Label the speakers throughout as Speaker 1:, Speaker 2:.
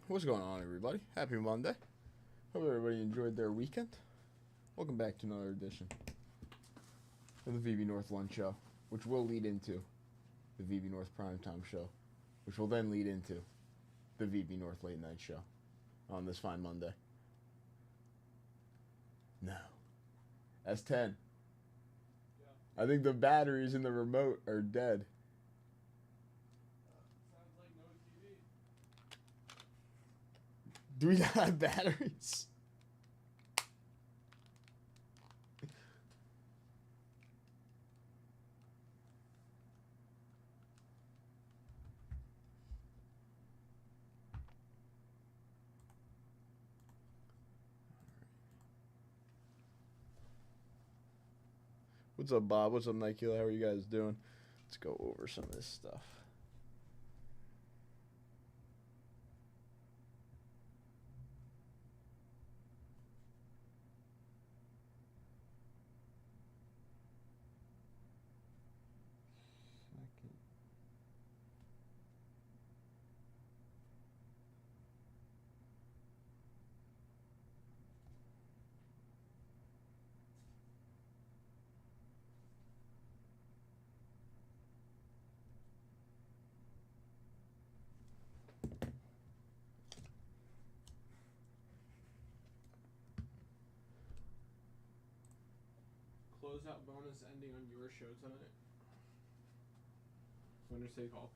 Speaker 1: What's going on, everybody? Happy Monday. Hope everybody enjoyed their weekend. Welcome back to another edition of the VB North Lunch Show, which will lead into the VB North Primetime Show, which will then lead into the VB North Late Night Show on this fine Monday. No. S10. I think the batteries in the remote are dead.
Speaker 2: Sounds like no TV.
Speaker 1: Do we not have batteries? What's up, Bob? What's up, Nikela? How are you guys doing? Let's go over some of this stuff.
Speaker 2: Closeout bonus ending on your show tonight. Winner's take all.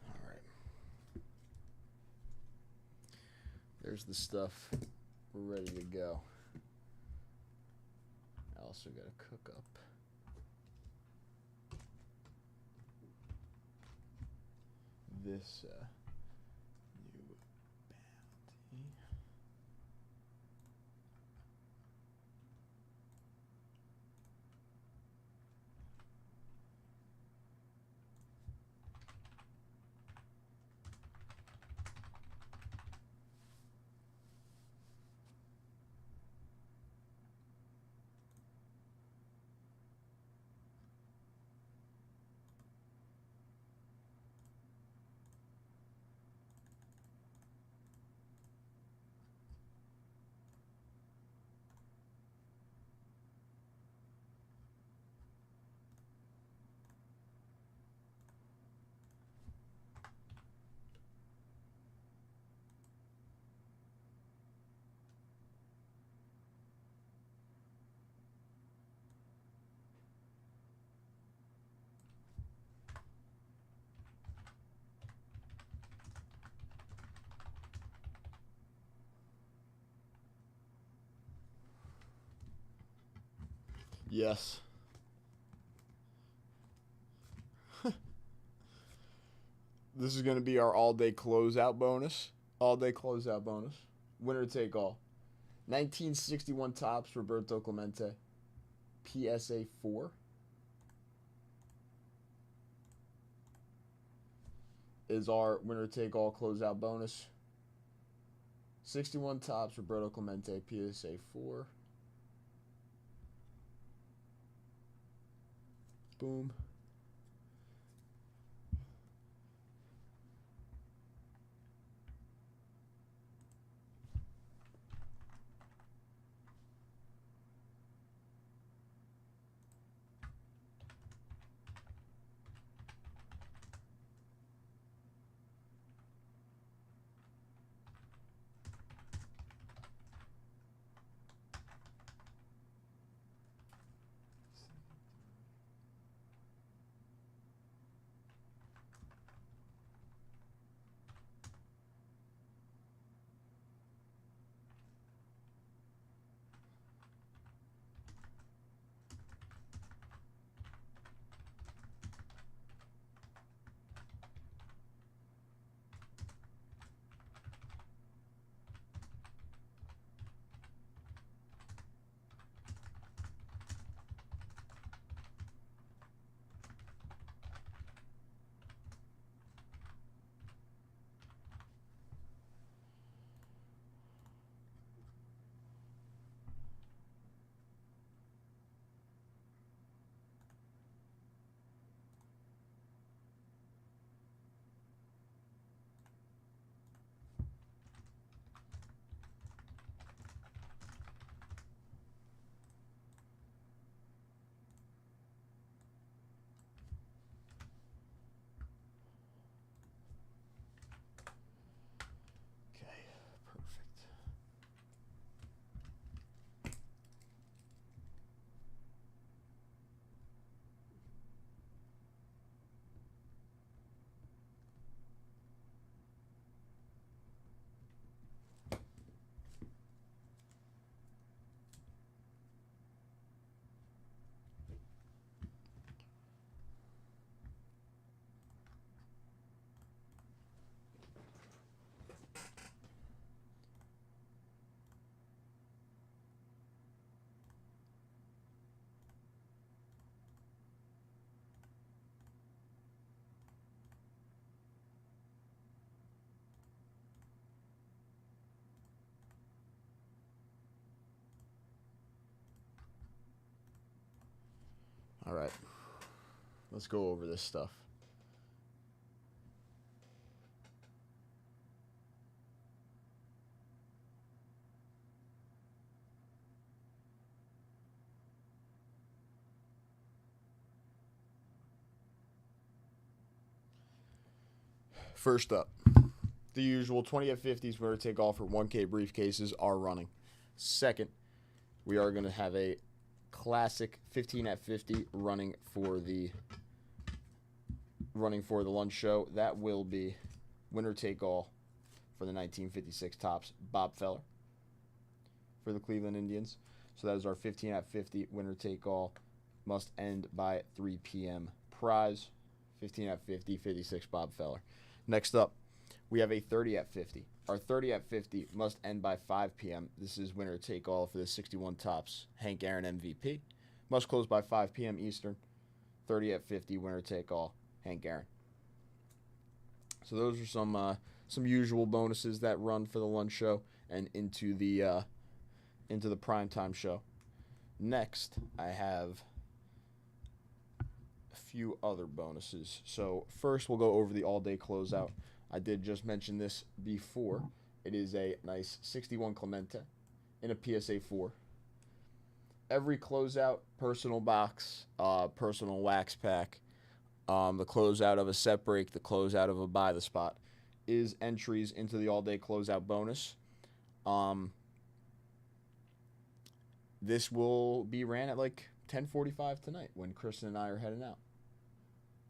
Speaker 1: All right. There's the stuff. We're ready to go. I also got to cook up this new bounty. Yes. This is going to be our all-day closeout bonus. All-day closeout bonus. Winner take all. 1961 tops, Roberto Clemente. PSA 4 is our winner take all closeout bonus. 61 tops, Roberto Clemente, PSA 4. Boom. Okay, perfect. All right, let's go over this stuff. First up, the usual 20 at 50s winner take all for 1K briefcases are running. Second, we are going to have a classic 15 at 50 running for the lunch show. That will be winner take all for the 1956 tops Bob Feller for the Cleveland Indians. So that is our 15 at 50 winner take all. Must end by 3 p.m. prize. 15 at 50, 56 Bob Feller. Next up, we have a 30 at 50. Our 30 at 50 must end by 5 p.m. This is winner take all for the 61 tops Hank Aaron MVP. Must close by 5 p.m. Eastern. 30 at 50 winner take all Hank Aaron. So those are some usual bonuses that run for the lunch show and into the primetime show. Next, I have a few other bonuses. So first, we'll go over the all-day closeout. I did just mention this before. It is a nice 61 Clemente in a PSA 4. Every closeout, personal box, personal wax pack, the closeout of a set break, the closeout of a buy the spot is entries into the all-day closeout bonus. This will be ran at like 10:45 tonight when Kristen and I are heading out.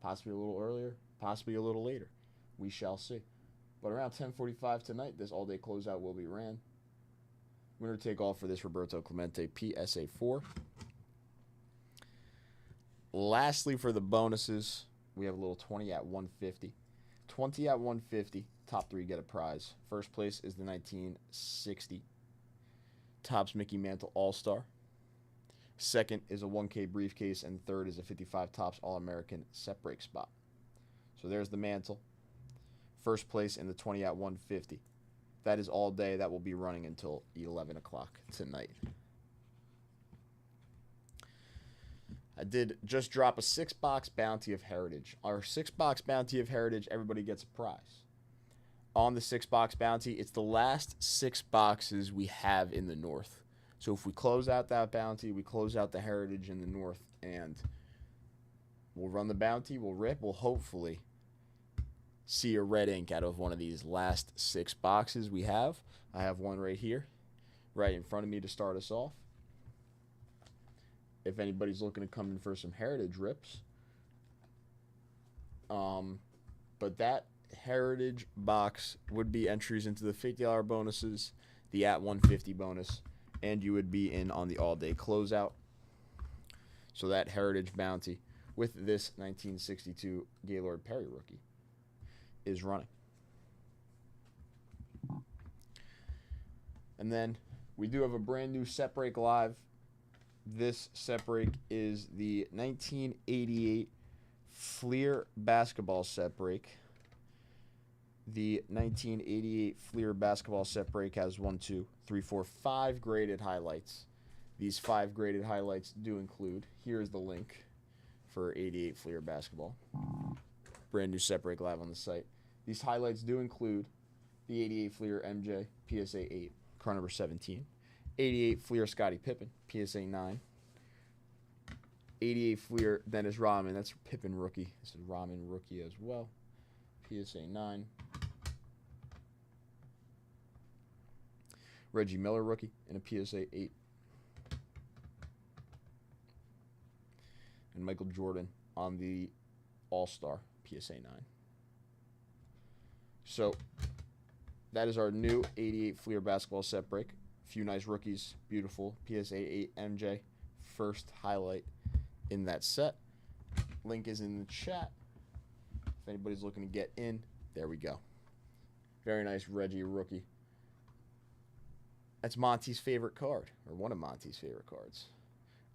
Speaker 1: Possibly a little earlier, possibly a little later. We shall see. But around 10:45 tonight, this all-day closeout will be ran. Winner take all for this Roberto Clemente PSA 4. Lastly, for the bonuses, we have a little 20 at 150. 20 at 150, top three get a prize. First place is the 1960 Topps Mickey Mantle All-Star. Second is a 1K briefcase, and third is a 55 tops All-American set break spot. So there's the mantle. First place in the 20 at 150. That is all day. That will be running until 11 o'clock tonight. I did just drop a 6-box bounty of Heritage. Our 6-box bounty of Heritage, everybody gets a prize. On the 6-box bounty, it's the last 6 boxes we have in the North. So if we close out that bounty, we close out the Heritage in the North, and we'll run the bounty, we'll rip, we'll hopefully see a red ink out of one of these last 6 boxes we have. I have one right here, right in front of me to start us off. If anybody's looking to come in for some Heritage rips. But that Heritage box would be entries into the $50 bonuses, the at 150 bonus, and you would be in on the all-day closeout. So that Heritage bounty with this 1962 Gaylord Perry rookie is running. And then we do have a brand new set break live. This set break is the 1988 Fleer basketball set break. The 1988 Fleer basketball set break has 1, 2, 3, 4, 5 graded highlights. These 5 graded highlights do include, here's the link for 88 Fleer basketball. Brand new set break live on the site. These highlights do include the 88 Fleer MJ, PSA 8, car number 17. 88 Fleer Scottie Pippen, PSA 9. 88 Fleer Dennis Rodman, that's Pippen rookie. This is Rodman rookie as well. PSA 9. Reggie Miller rookie in a PSA 8. And Michael Jordan on the All-Star PSA 9. So that is our new 88 Fleer basketball set break. A few nice rookies, beautiful PSA 8 MJ, first highlight in that set. Link is in the chat. If anybody's looking to get in, there we go. Very nice Reggie rookie. That's Monty's favorite card, or one of Monty's favorite cards.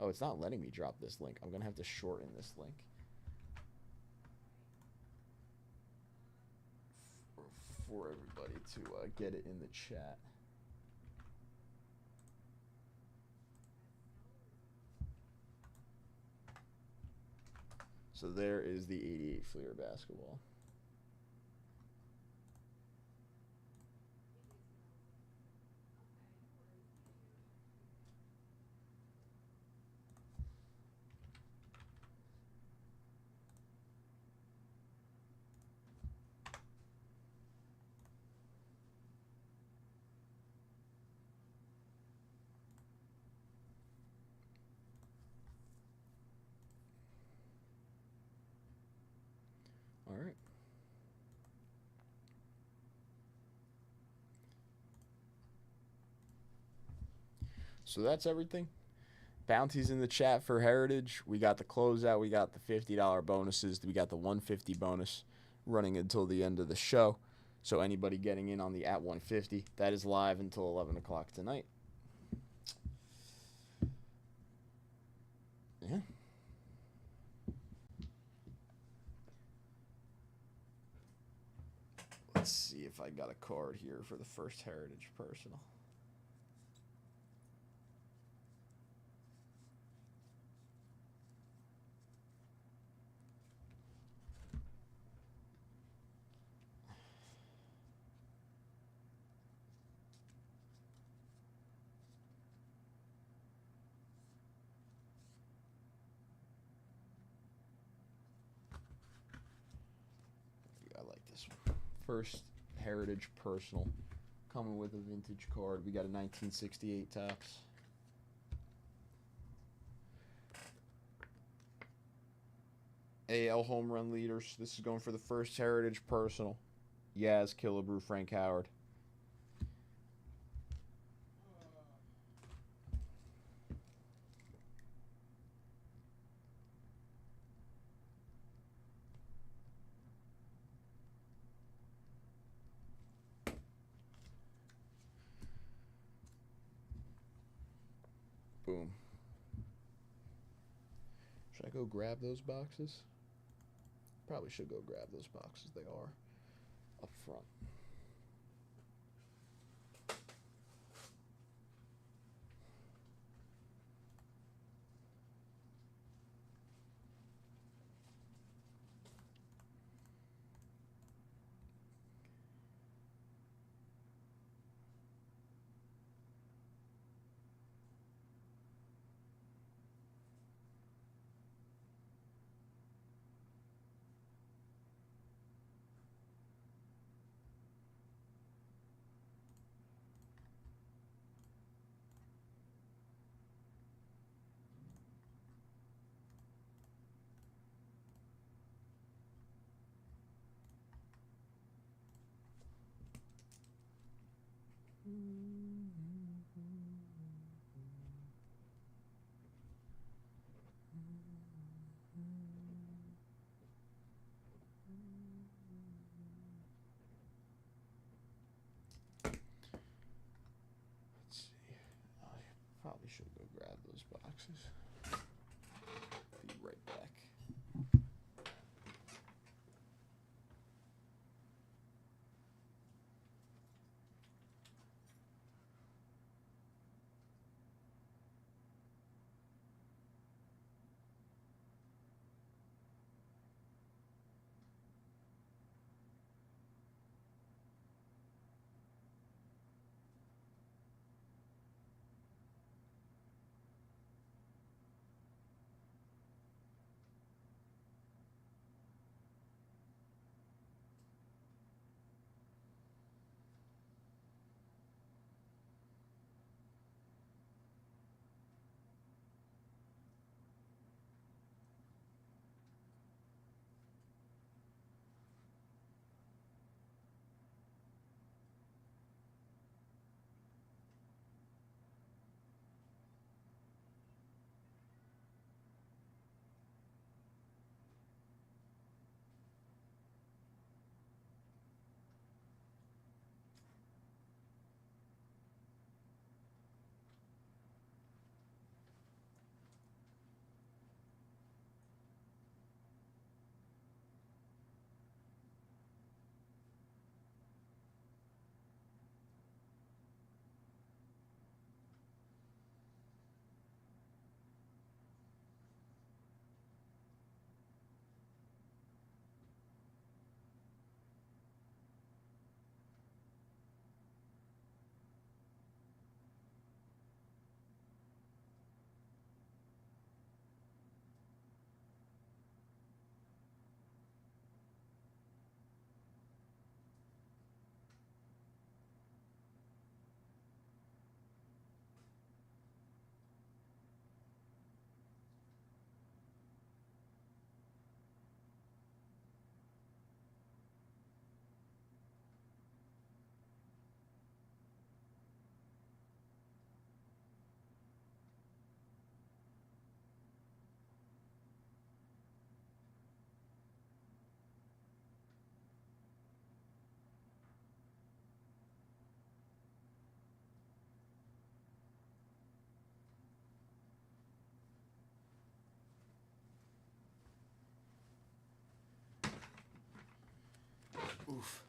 Speaker 1: Oh, it's not letting me drop this link. I'm going to have to shorten this link for everybody to get it in the chat. So there is the 88 Fleer basketball. All right. So that's everything. Bounties in the chat for Heritage. We got the closeout. We got the $50 bonuses. We got the 150 bonus running until the end of the show. So anybody getting in on the at 150, that is live until 11 o'clock tonight. Yeah. Let's see if I got a card here for the first Heritage personal. I like this one. First Heritage personal, coming with a vintage card. We got a 1968 Topps. AL home run leaders. This is going for the first Heritage personal. Yaz, Killebrew, Frank Howard. Boom. Should I go grab those boxes? Probably should go grab those boxes. They are up front. Let's see. I probably should go grab those boxes. Be right back. Oof.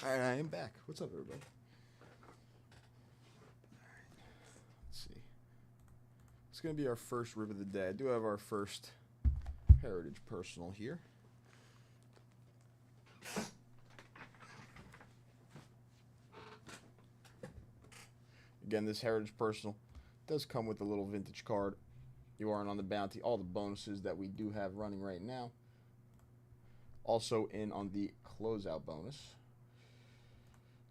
Speaker 1: Alright, I am back. What's up, everybody? Let's see. It's going to be our first rip of the day. I do have our first Heritage Personal here. Again, this Heritage Personal does come with a little vintage card. You aren't on the bounty. All the bonuses that we do have running right now. Also in on the closeout bonus.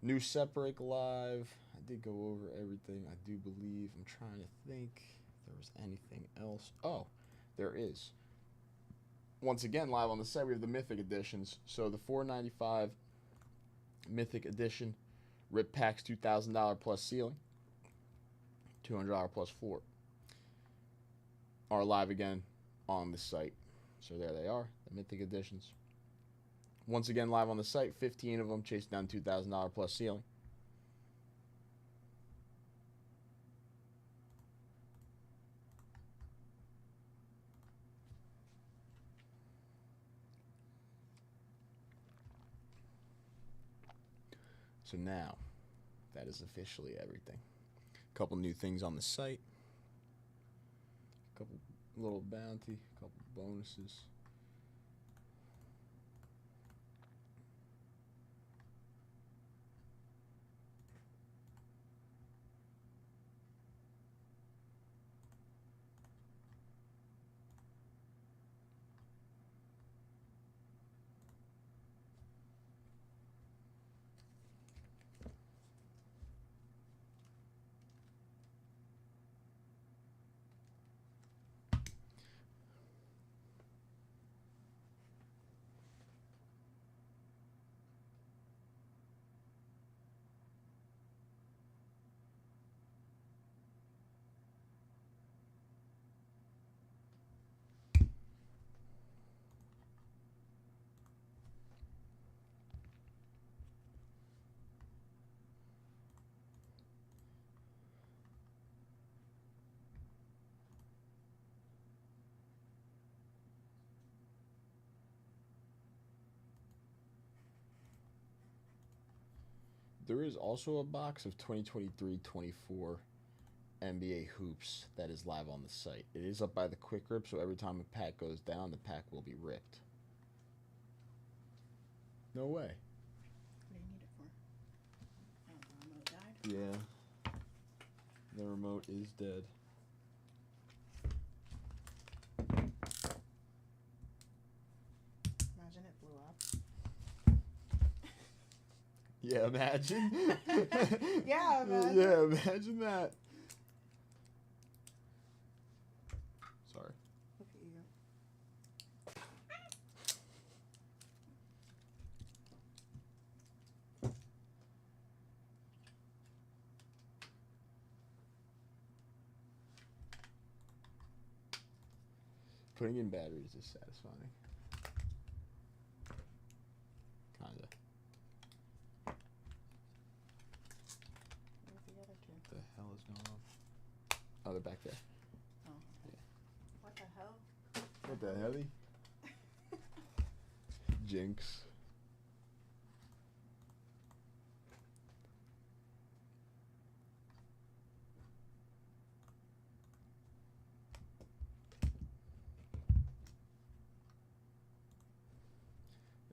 Speaker 1: New set break live. I did go over everything, I do believe. I'm trying to think if there was anything else. Oh, there is. Once again, live on the site, we have the Mythic editions. So the $4.95 Mythic edition, Rip Packs $2,000 plus ceiling, $200 plus floor, are live again on the site. So there they are, the Mythic editions. Once again, live on the site, 15 of them, chasing down $2,000 plus ceiling. So now, that is officially everything. A couple new things on the site. A couple little bounty, a couple bonuses. There is also a box of 2023-24 NBA hoops that is live on the site. It is up by the quick rip, so every time a pack goes down, the pack will be ripped. No way.
Speaker 3: What do you need it for? Oh, the remote died?
Speaker 1: Yeah. The remote is dead.
Speaker 3: Imagine it blew up.
Speaker 1: Yeah, imagine.
Speaker 3: Yeah, imagine.
Speaker 1: Yeah, imagine that. Sorry.
Speaker 3: Look at you.
Speaker 1: Putting in batteries is satisfying. Kinda.
Speaker 3: Where's the other two?
Speaker 1: What the hell is going on? Oh, they're back there.
Speaker 3: Oh.
Speaker 1: Yeah.
Speaker 3: What the hell?
Speaker 1: What the hell? Jinx.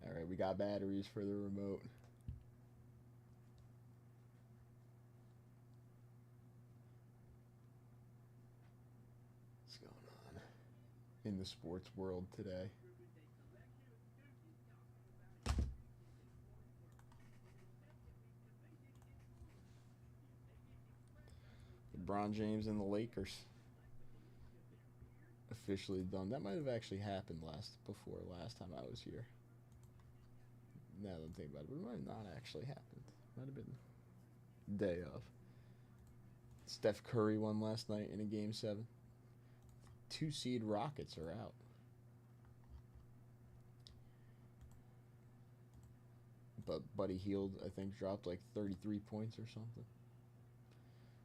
Speaker 1: Alright, we got batteries for the remote. What's going on in the sports world today? LeBron James and the Lakers officially done. That might have actually happened last time I was here. Now that I'm thinking about it, but it might have not actually happened. Might have been day of. Steph Curry won last night in a Game 7. 2-seed Rockets are out. But Buddy Hield, I think, dropped like 33 points or something.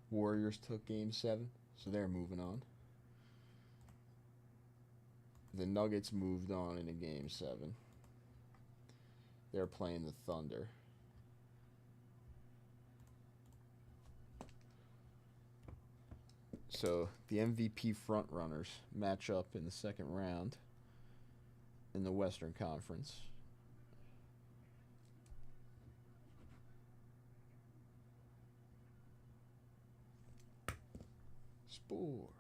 Speaker 1: Warriors took Game 7, so they're moving on. The Nuggets moved on in a Game 7. They're playing the Thunder. So the MVP frontrunners match up in the second round in the Western Conference. Sports.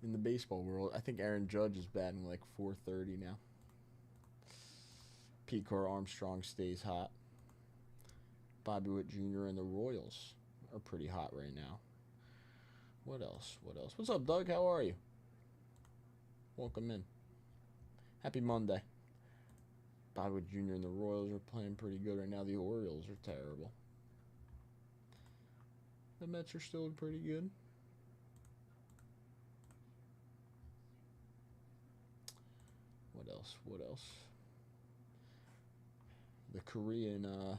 Speaker 1: in the baseball world. I think Aaron Judge is batting like 430 now. Pete Armstrong stays hot. Bobby Witt Jr. and the Royals are pretty hot right now. What else? What else? What's up, Doug? How are you? Welcome in. Happy Monday. Bobby Witt Jr. and the Royals are playing pretty good right now. The Orioles are terrible. The Mets are still pretty good. What else? What else? The Korean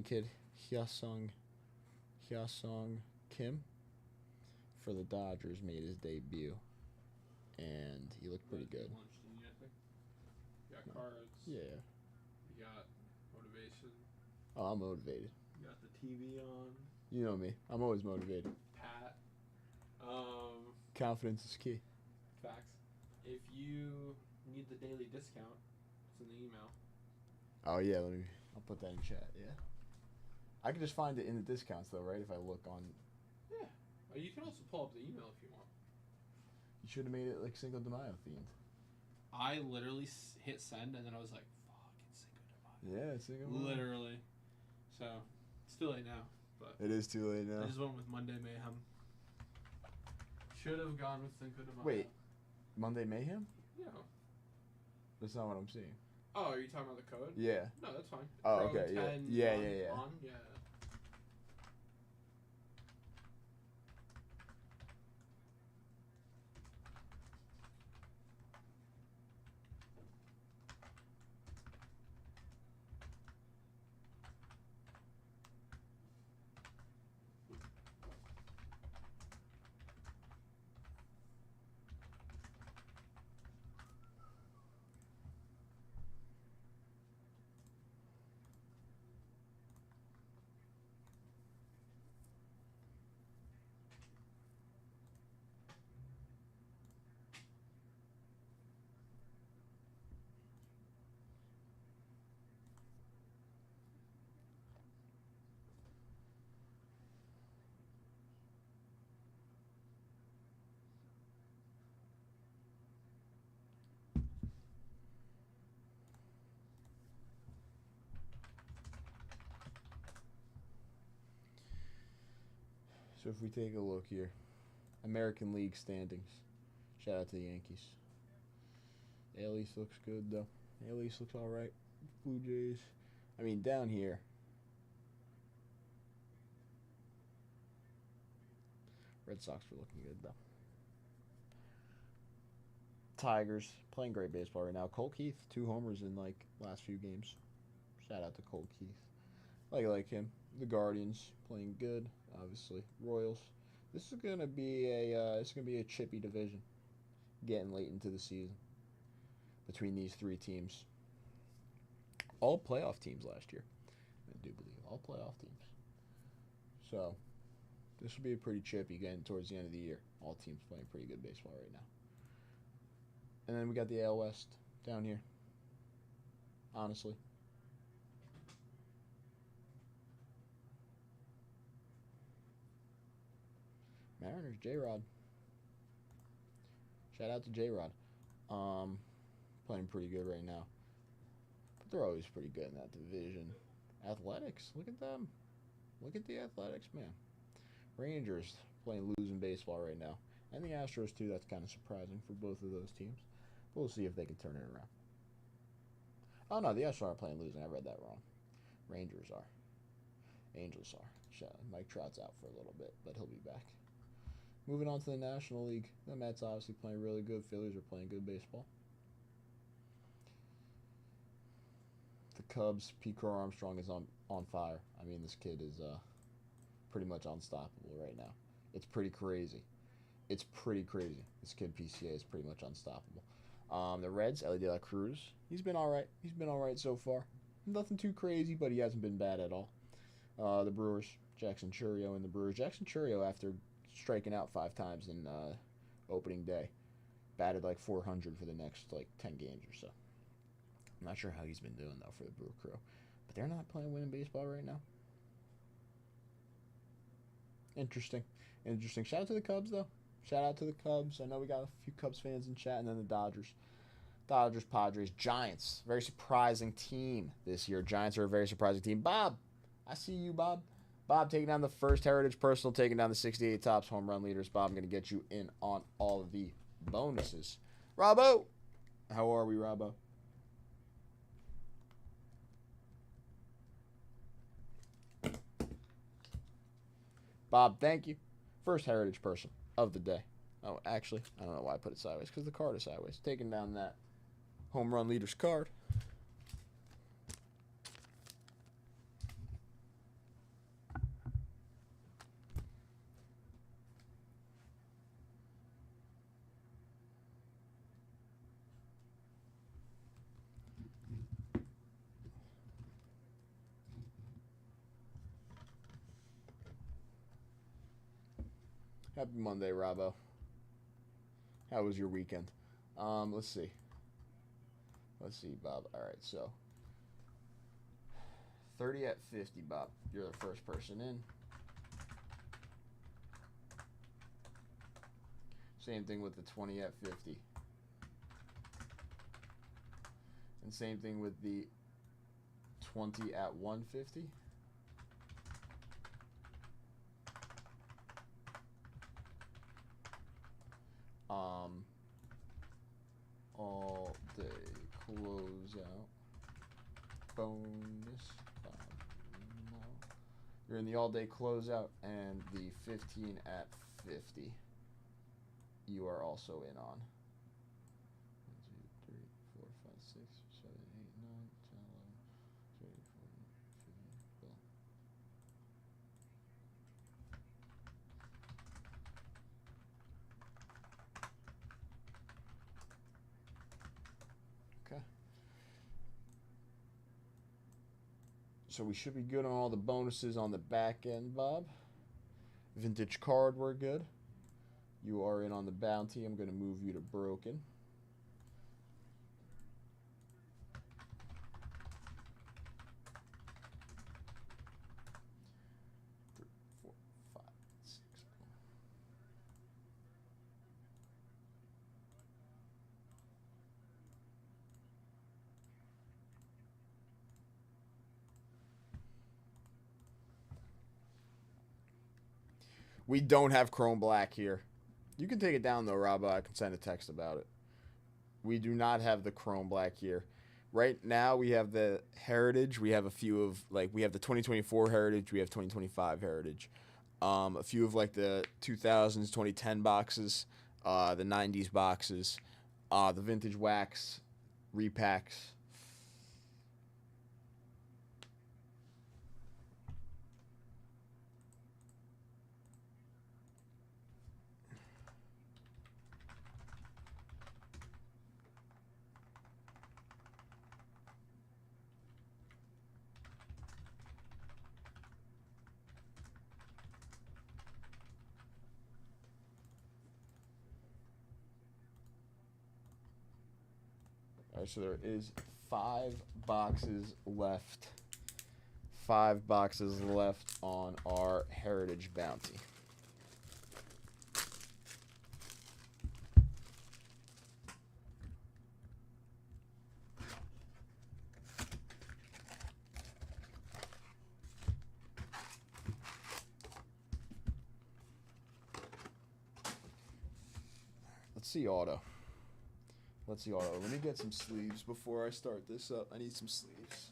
Speaker 1: kid Hyesung Kim for the Dodgers made his debut, and he looked pretty good.
Speaker 2: Lunch, didn't you, I think? You got cards.
Speaker 1: Yeah.
Speaker 2: You got motivation.
Speaker 1: Oh, I'm motivated.
Speaker 2: You got the TV on.
Speaker 1: You know me. I'm always motivated.
Speaker 2: Pat.
Speaker 1: Confidence is key.
Speaker 2: Facts. If you need the daily discount, it's in the email.
Speaker 1: Oh yeah, I'll put that in chat. Yeah. I can just find it in the discounts though, right? If I look on.
Speaker 2: Yeah. You can also pull up the email if you want.
Speaker 1: You should have made it like Cinco de Mayo themed.
Speaker 2: I literally hit send and then I was like, "Fuck, it's Cinco de Mayo."
Speaker 1: Yeah, Cinco de Mayo.
Speaker 2: Literally. So it's too late now. But
Speaker 1: it is too late now.
Speaker 2: I just went with Monday Mayhem. Should have gone with Cinco de Mayo.
Speaker 1: Wait, Monday Mayhem?
Speaker 2: Yeah.
Speaker 1: That's not what I'm seeing.
Speaker 2: Oh, are you talking about the code?
Speaker 1: Yeah.
Speaker 2: No, that's fine.
Speaker 1: Oh,
Speaker 2: Pro
Speaker 1: okay.
Speaker 2: 10
Speaker 1: Yeah.
Speaker 2: on,
Speaker 1: Yeah.
Speaker 2: On? Yeah.
Speaker 1: So if we take a look here, American League standings. Shout out to the Yankees. AL East looks good though. AL East looks all right. Blue Jays. I mean down here. Red Sox are looking good though. Tigers playing great baseball right now. Colt Keith, 2 homers in like last few games. Shout out to Colt Keith. I like him. The Guardians playing good, obviously. Royals. This is gonna be a chippy division, getting late into the season between these 3 teams. All playoff teams last year, I do believe all playoff teams. So this will be a pretty chippy getting towards the end of the year. All teams playing pretty good baseball right now. And then we got the AL West down here. Honestly. Mariners, J-Rod. Shout out to J-Rod. Playing pretty good right now. But they're always pretty good in that division. Athletics, look at them. Look at the Athletics, man. Rangers playing losing baseball right now. And the Astros, too. That's kind of surprising for both of those teams. But we'll see if they can turn it around. Oh, no, the Astros aren't playing losing. I read that wrong. Rangers are. Angels are. Mike Trout's out for a little bit, but he'll be back. Moving on to the National League. The Mets obviously playing really good. Phillies are playing good baseball. The Cubs, Pete Armstrong is on fire. I mean, this kid is pretty much unstoppable right now. It's pretty crazy. It's pretty crazy. This kid PCA is pretty much unstoppable. The Reds, Ellie De La Cruz. He's been all right. He's been all right so far. Nothing too crazy, but he hasn't been bad at all. The Brewers, Jackson Chourio and the Brewers. Jackson Chourio, after striking out 5 times in opening day, batted like 400 for the next like 10 games or so. I'm not sure how he's been doing though for the Brewer Crew, but they're not playing winning baseball right now. Interesting. Shout out to the Cubs though. Shout out to the Cubs. I know we got a few Cubs fans in chat, and then the Dodgers. Dodgers, Padres, Giants. Very surprising team this year. Giants are a very surprising team. Bob, I see you, Bob. Bob taking down the first Heritage Personal, taking down the 68 Tops home run leaders. Bob, I'm going to get you in on all of the bonuses. Robbo, how are we, Robbo? Bob, thank you. First Heritage Person of the day. Oh, actually, I don't know why I put it sideways, because the card is sideways. Taking down that home run leaders card. Happy Monday, Robbo. How was your weekend? Let's see. Let's see, Bob. All right, so 30 at 50, Bob. You're the first person in. Same thing with the 20 at 50. And same thing with the 20 at 150. All day closeout bonus. You're in the all day closeout and the 15 at 50. You are also in on. 1, 2, 3, 4, 5, 6, 7, 8, 9, 10, 11, 12, 13, 14, 15. Okay. So we should be good on all the bonuses on the back end, Bob. Vintage card, we're good. You are in on the bounty. I'm going to move you to broken. Three, 4, 5, 6. We don't have Chrome Black here. You can take it down, though, Robbo. I can send a text about it. We do not have the Chrome Black here. Right now, we have the Heritage. We have a few of, like, we have the 2024 Heritage. We have 2025 Heritage. A few of, like, the 2000s, 2010 boxes, the 90s boxes, the Vintage Wax repacks. All right, so there is 5 boxes left. 5 boxes left on our Heritage Bounty. Let's see auto. Let's see auto. Let me get some sleeves before I start this up. I need some sleeves.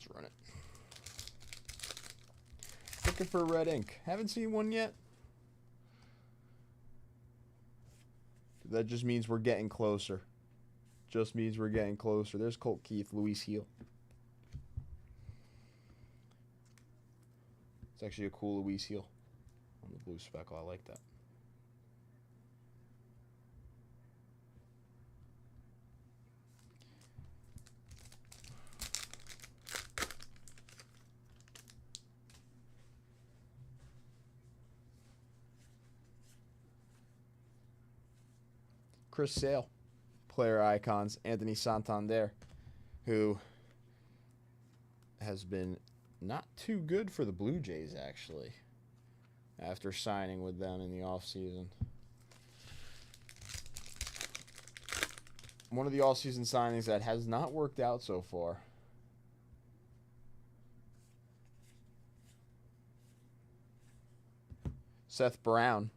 Speaker 1: Let's run it. Looking for red ink. Haven't seen one yet. That just means we're getting closer. Just means we're getting closer. There's Colt Keith, Luis Heel. It's actually a cool Luis Heel on the blue speckle. I like that. Chris Sale, player icons. Anthony Santander, who has been not too good for the Blue Jays, actually, after signing with them in the offseason. One of the offseason signings that has not worked out so far. Seth Brown.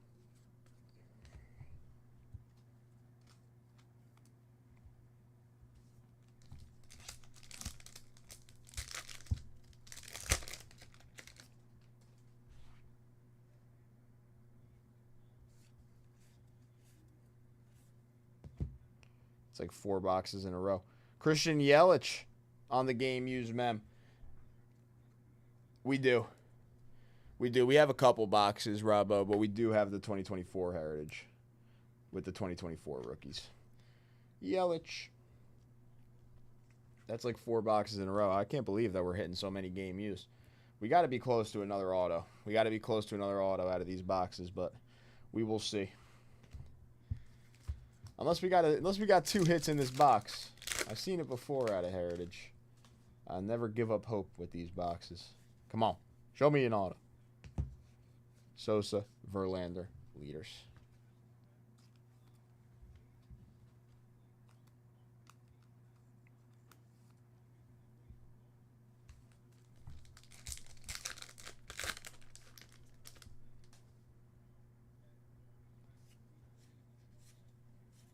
Speaker 1: It's like 4 boxes in a row. Christian Yelich on the game used mem. We do. We do. We have a couple boxes, Robbo, but we do have the 2024 Heritage with the 2024 rookies. Yelich. That's like 4 boxes in a row. I can't believe that we're hitting so many game used. We got to be close to another auto. We got to be close to another auto out of these boxes, but we will see. Unless we got 2 hits in this box. I've seen it before out of Heritage. I never give up hope with these boxes. Come on. Show me an auto. Sosa, Verlander, leaders.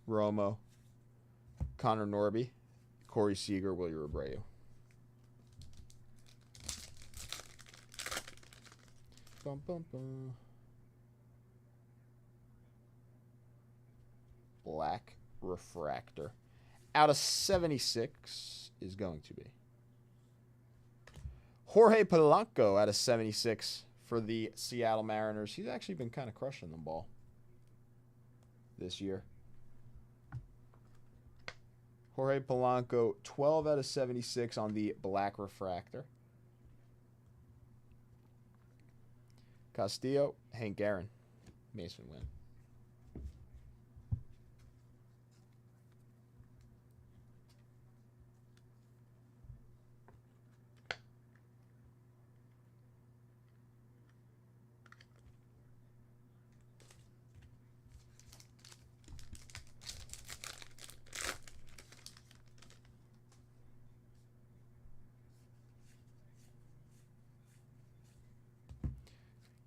Speaker 1: Romo, Connor Norby, Corey Seager, Willie Abreu. Bum, bum, bum. Black refractor. Out of 76 is going to be Jorge Polanco out of 76 for the Seattle Mariners. He's actually been kind of crushing the ball this year. Jorge Polanco, 12 out of 76 on the black refractor. Castillo, Hank Aaron, Mason Wynn.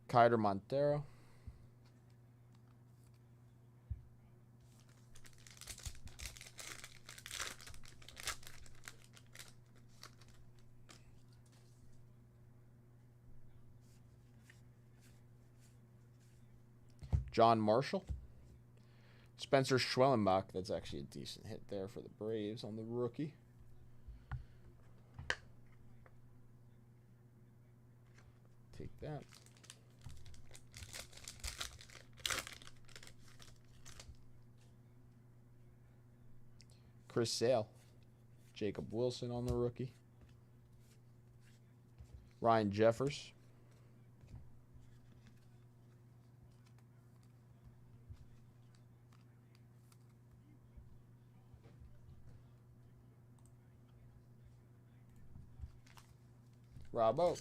Speaker 1: Kyder Montero. John Marshall. Spencer Schwellenbach. That's actually a decent hit there for the Braves on the rookie. Take that. Chris Sale. Jacob Wilson on the rookie. Ryan Jeffers. Robbo.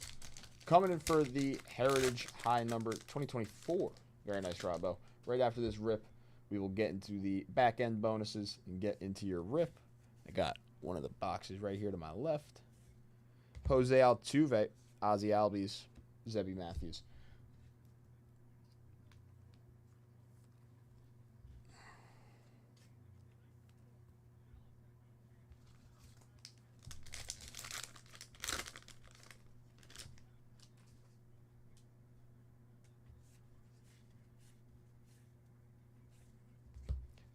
Speaker 1: Coming in for the Heritage High number 2024. Very nice, Robbo. Right after this rip, we will get into the back end bonuses and get into your rip. I got one of the boxes right here to my left. Jose Altuve, Ozzie Albies, Zebby Matthews.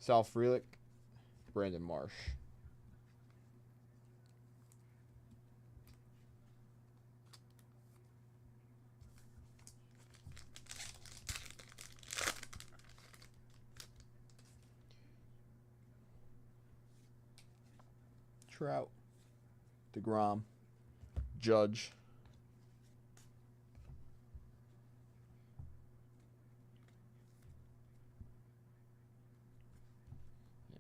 Speaker 1: Sal Frelick, Brandon Marsh. Trout, DeGrom, Judge. Yeah.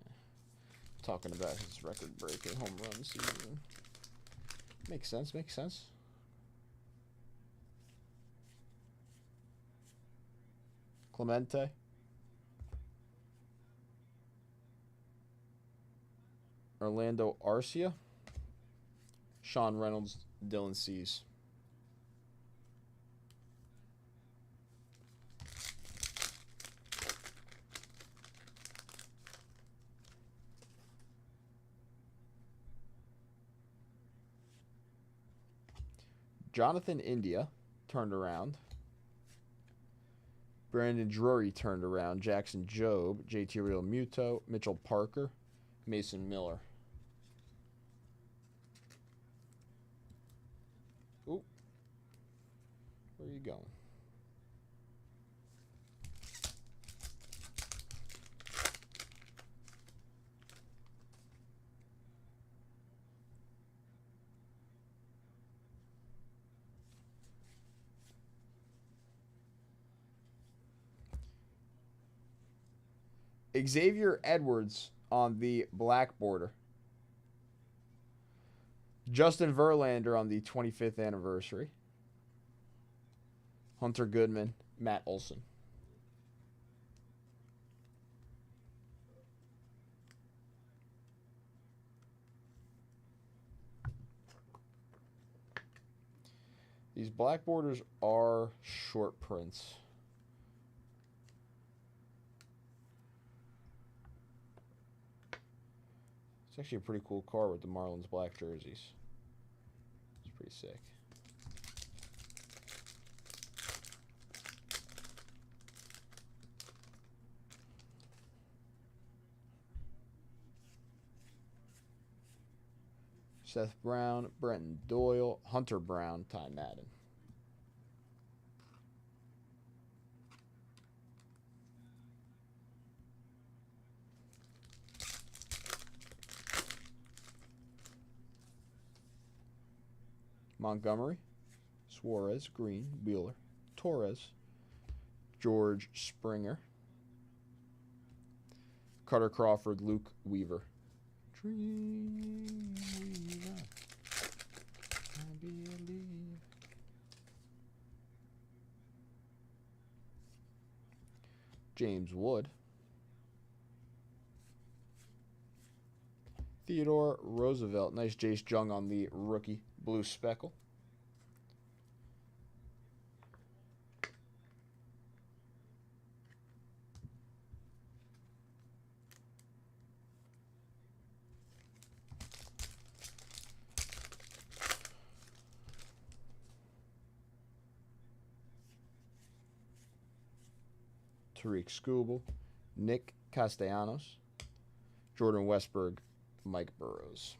Speaker 1: Talking about his record-breaking home run season. Makes sense, makes sense. Clemente. Orlando Arcia. Sean Reynolds, Dylan Cease. Jonathan India turned around. Brandon Drury turned around. Jackson Jobe, JT Real Muto, Mitchell Parker, Mason Miller. Ooh. Where are you going? Xavier Edwards on the black border. Justin Verlander on the 25th anniversary. Hunter Goodman, Matt Olson. These black borders are short prints. It's actually a pretty cool card with the Marlins black jerseys. It's pretty sick. Seth Brown, Brenton Doyle, Hunter Brown, Ty Madden. Montgomery, Suarez, Green, Wheeler, Torres, George Springer, Carter Crawford, Luke Weaver. Dream Weaver, I believe. James Wood, Theodore Roosevelt. Nice Jace Jung on the rookie blue speckle. Tariq Skubal, Nick Castellanos, Jordan Westberg, Mike Burrows.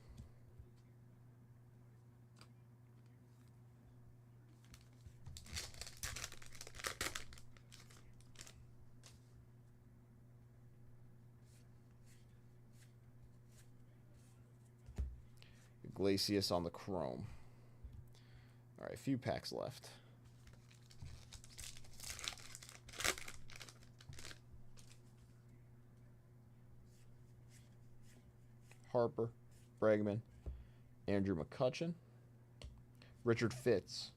Speaker 1: Iglesias on the chrome. All right, a few packs left. Harper, Bregman, Andrew McCutchen, Richard Fitz.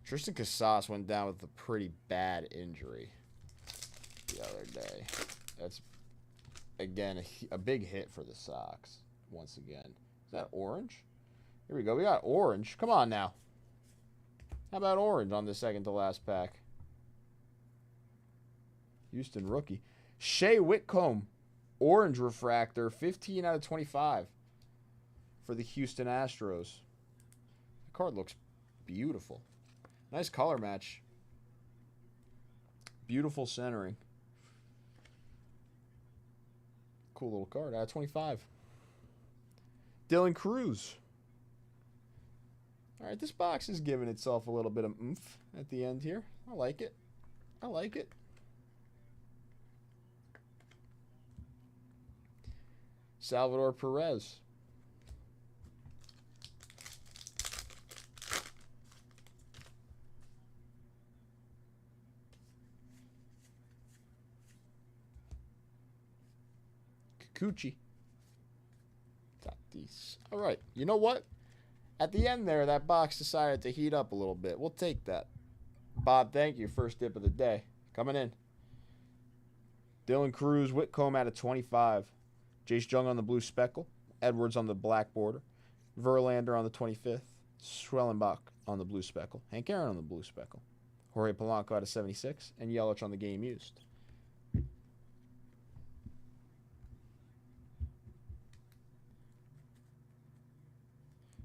Speaker 1: Tristan Casas went down with a pretty bad injury the other day. That's, again, a big hit for the Sox once again. Is that orange? Here we go. We got orange. Come on now. How about orange on the second to last pack? Houston rookie. Shea Whitcomb. Orange refractor, 15 out of 25 for the Houston Astros. The card looks beautiful. Nice color match. Beautiful centering. cool little card. Out of 25. Dylan Cruz. All right, this box is giving itself a little bit of oomph at the end here. I like it. I like it. Salvador Perez. Kikuchi. Tatis. All right, you know what? At the end there, that box decided to heat up a little bit. We'll take that. Bob, thank you. First dip of the day. Coming in. Dylan Cruz, Whitcomb out of 25. Jace Jung on the blue speckle. Edwards on the black border. Verlander on the 25th. Schwellenbach on the blue speckle. Hank Aaron on the blue speckle. Jorge Polanco out of 76. And Yelich on the game used.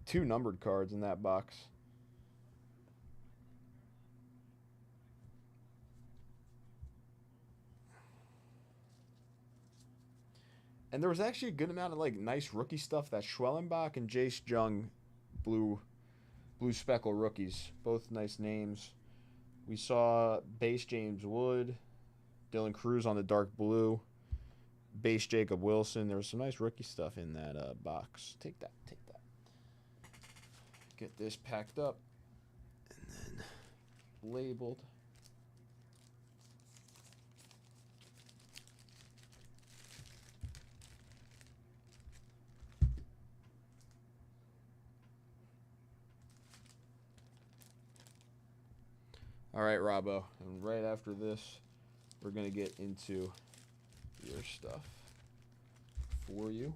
Speaker 1: Two numbered cards in that box. And there was actually a good amount of like nice rookie stuff. That Schwellenbach and Jace Jung blue speckle rookies. Both nice names. We saw base James Wood, Dylan Cruz on the dark blue, base Jacob Wilson. There was some nice rookie stuff in that box. Take that. Take that. Get this packed up and then labeled. All right, Robbo, and right after this, we're going to get into your stuff for you.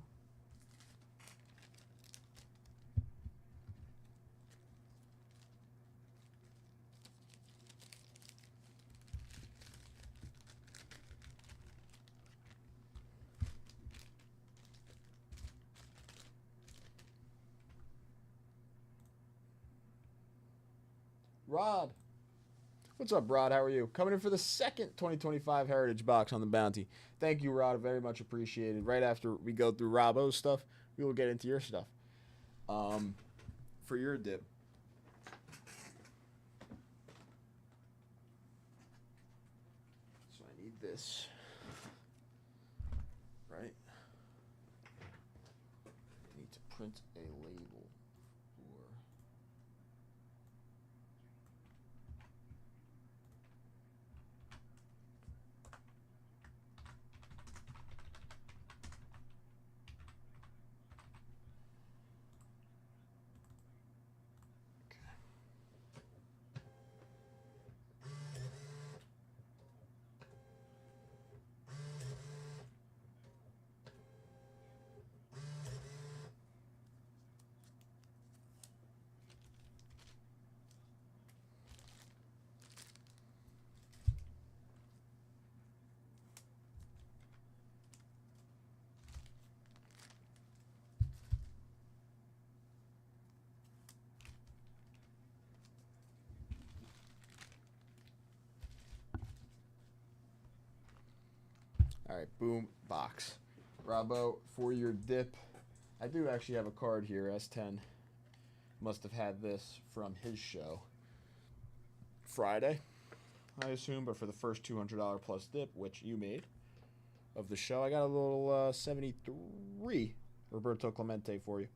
Speaker 1: Rod. What's up, Rod? How are you? Coming in for the second 2025 Heritage box on the Bounty. Thank you, Rod. Very much appreciated. Right after we go through Robbo's stuff, we will get into your stuff. For your dip. So I need this. Right? I need to print a label. All right, boom, box. Robbo, for your dip, I do actually have a card here, S10. Must have had this from his show Friday, I assume, but for the first $200 plus dip, which you made, of the show, I got a little 73 Roberto Clemente for you.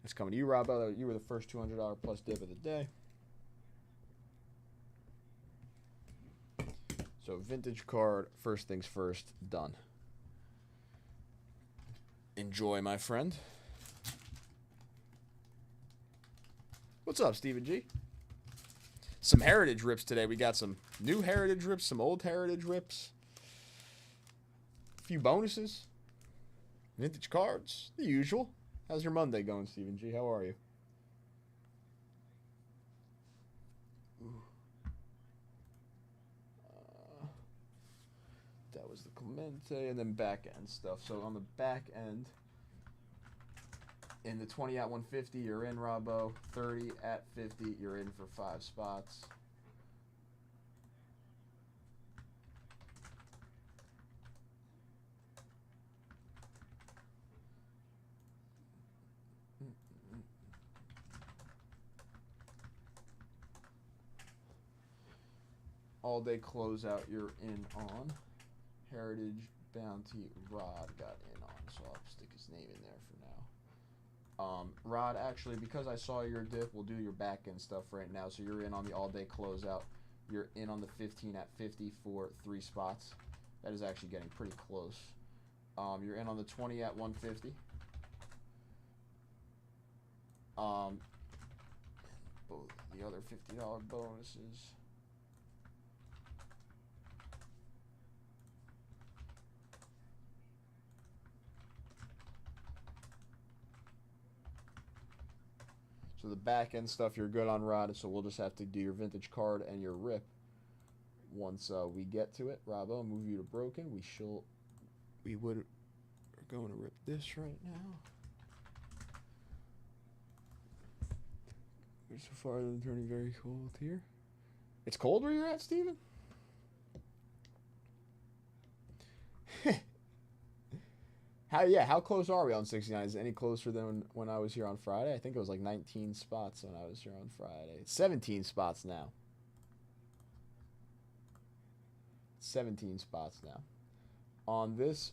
Speaker 1: It's coming to you, Robbo. You were the first $200 plus dip of the day. So vintage card, first things first, done. Enjoy, my friend. What's up, Stephen G? Some Heritage rips today. We got some new Heritage rips, some old Heritage rips. A few bonuses. Vintage cards, the usual. How's your Monday going, Stephen G? How are you? That was the Clemente, and then back end stuff. So on the back end, in the 20 at 150, you're in, Robbo. 30 at 50, you're in for 5 spots. all-day closeout you're in on. Heritage Bounty Rod got in on, so I'll stick his name in there for now. Rod, actually, because I saw your dip, we'll do your back-end stuff right now. So you're in on the all-day closeout. You're in on the 15 at 50 for 3 spots. That is actually getting pretty close. You're in on the 20 at 150. Both the other $50 bonuses. So the back end stuff you're good on, Rod. So we'll just have to do your vintage card and your rip once we get to it. Robbo, move you to broken. We're going to rip this right now. We're so far than turning very cold here. It's cold where you're at, Steven? How close are we on 69? Is it any closer than when I was here on Friday? I think it was like 19 spots when I was here on Friday. It's 17 spots now. 17 spots now. On this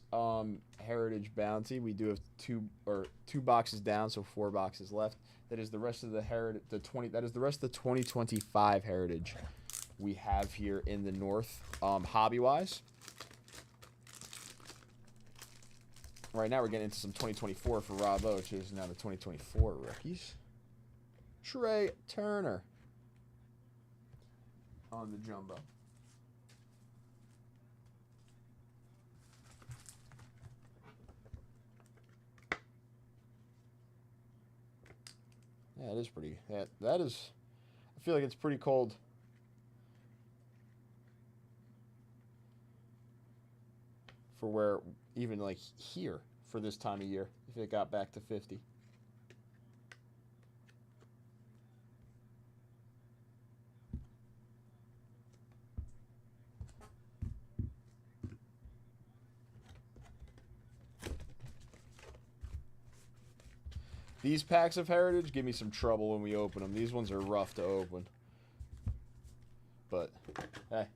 Speaker 1: Heritage Bounty, we do have two boxes down, so 4 boxes left. That is the rest of the Heritage, that is the rest of the 2025 Heritage we have here in the North. Hobby-wise, right now we're getting into some 2024 for Robbo, which is now the 2024 rookies. Trey Turner on the jumbo. Yeah, it is pretty. That is. I feel like it's pretty cold. For where, even like here, for this time of year, if it got back to 50. These packs of Heritage give me some trouble when we open them. These ones are rough to open. But, hey,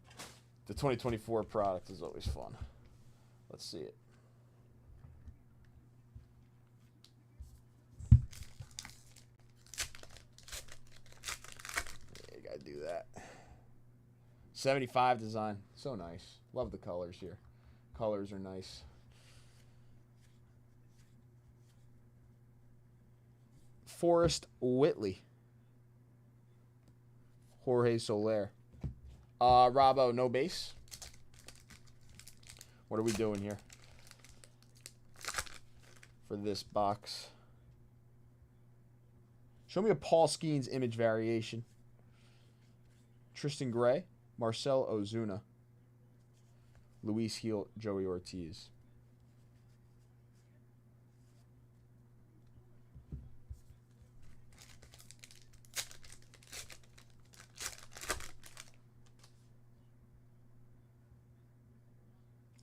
Speaker 1: the 2024 product is always fun. Let's see it. Yeah, you gotta do that. 75 design. So nice. Love the colors here. Colors are nice. Forrest Whitley. Jorge Soler. Robbo, no base. What are we doing here for this box? Show me a Paul Skeens image variation. Tristan Gray, Marcel Ozuna, Luis Gil, Joey Ortiz.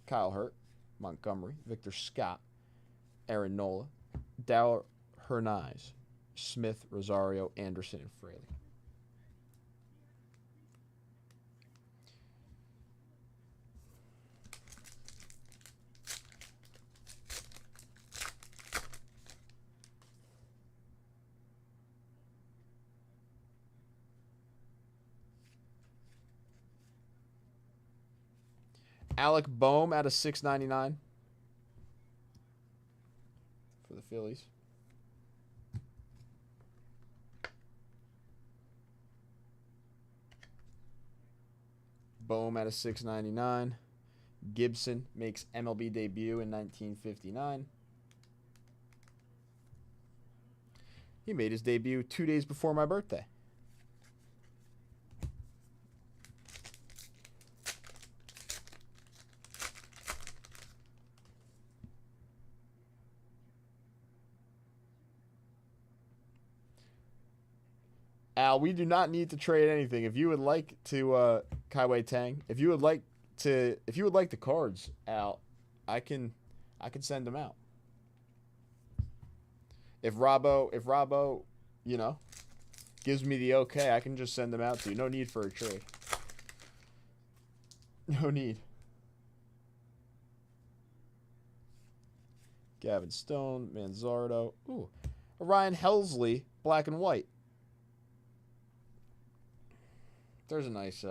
Speaker 1: Kyle Hurt, Montgomery, Victor Scott, Aaron Nola, Dal Hernandez, Smith, Rosario, Anderson, and Fraley. Alec Boehm out of 699 for the Phillies. Boehm out of 699. Gibson makes MLB debut in 1959. He made his debut 2 days before my birthday. Al, we do not need to trade anything. If you would like to, Kaiwei Tang, if you would like the cards, Al, I can send them out. If Robbo, you know, gives me the okay, I can just send them out to you. No need for a trade. No need. Gavin Stone, Manzardo. Ooh. Ryan Helsley, black and white. There's a nice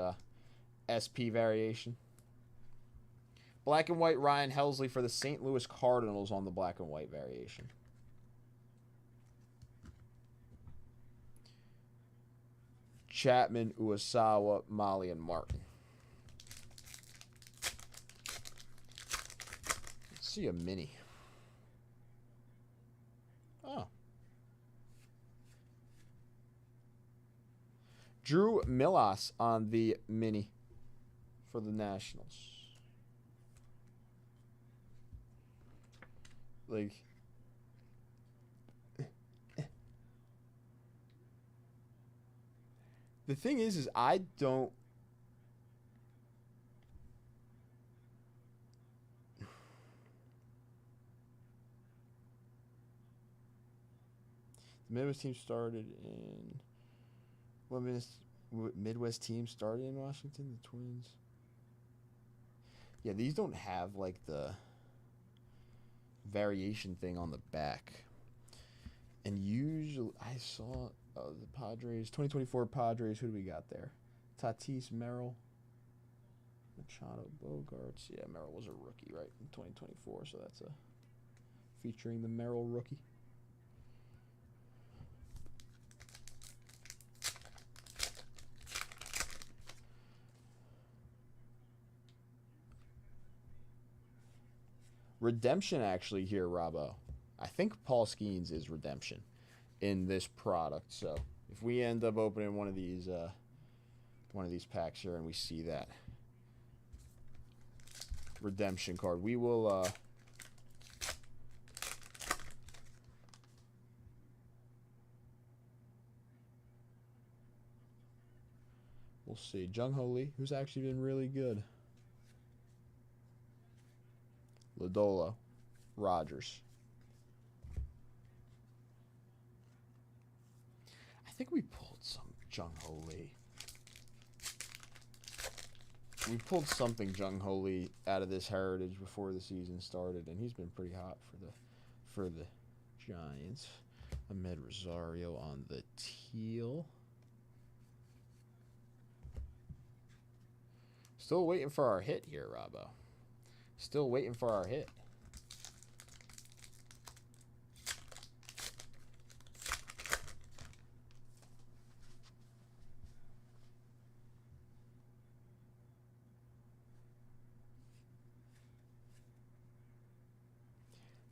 Speaker 1: SP variation. Black and white Ryan Helsley for the St. Louis Cardinals on the black and white variation. Chapman, Uesawa, Molly, and Martin. Let's see a mini. Oh. Drew Millas on the mini for the Nationals. Like, the thing is I don't. The Midwest team started in. What Midwest team started in Washington? The Twins. Yeah, these don't have like the variation thing on the back. And usually, I saw the Padres, 2024 Padres. Who do we got there? Tatis, Merrill, Machado, Bogarts. Yeah, Merrill was a rookie, right, in 2024. So that's featuring the Merrill rookie. Redemption actually here, Robbo. I think Paul Skeens is redemption in this product. So if we end up opening one of these packs here and we see that redemption card, we will we'll see. Jung Ho Lee, who's actually been really good. Lodolo, Rogers. I think we pulled some Jung Ho Lee. We pulled something Jung Ho Lee out of this Heritage before the season started, and he's been pretty hot for the Giants. Ahmed Rosario on the teal. Still waiting for our hit here, Robbo. Still waiting for our hit.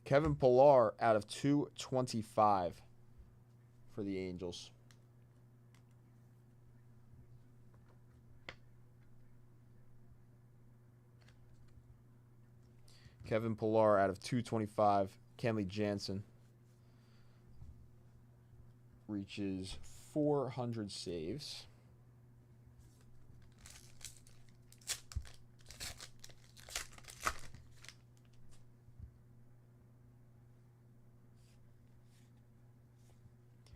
Speaker 1: Kevin Pillar out of 225 for the Angels. Kevin Pillar out of 225. Kenley Jansen reaches 400 saves.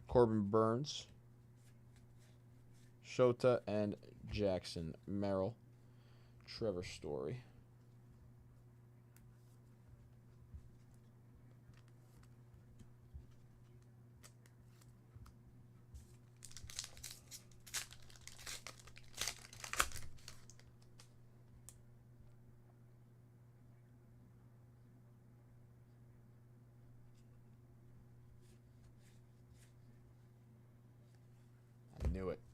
Speaker 1: Corbin Burns, Shota, and Jackson Merrill. Trevor Story.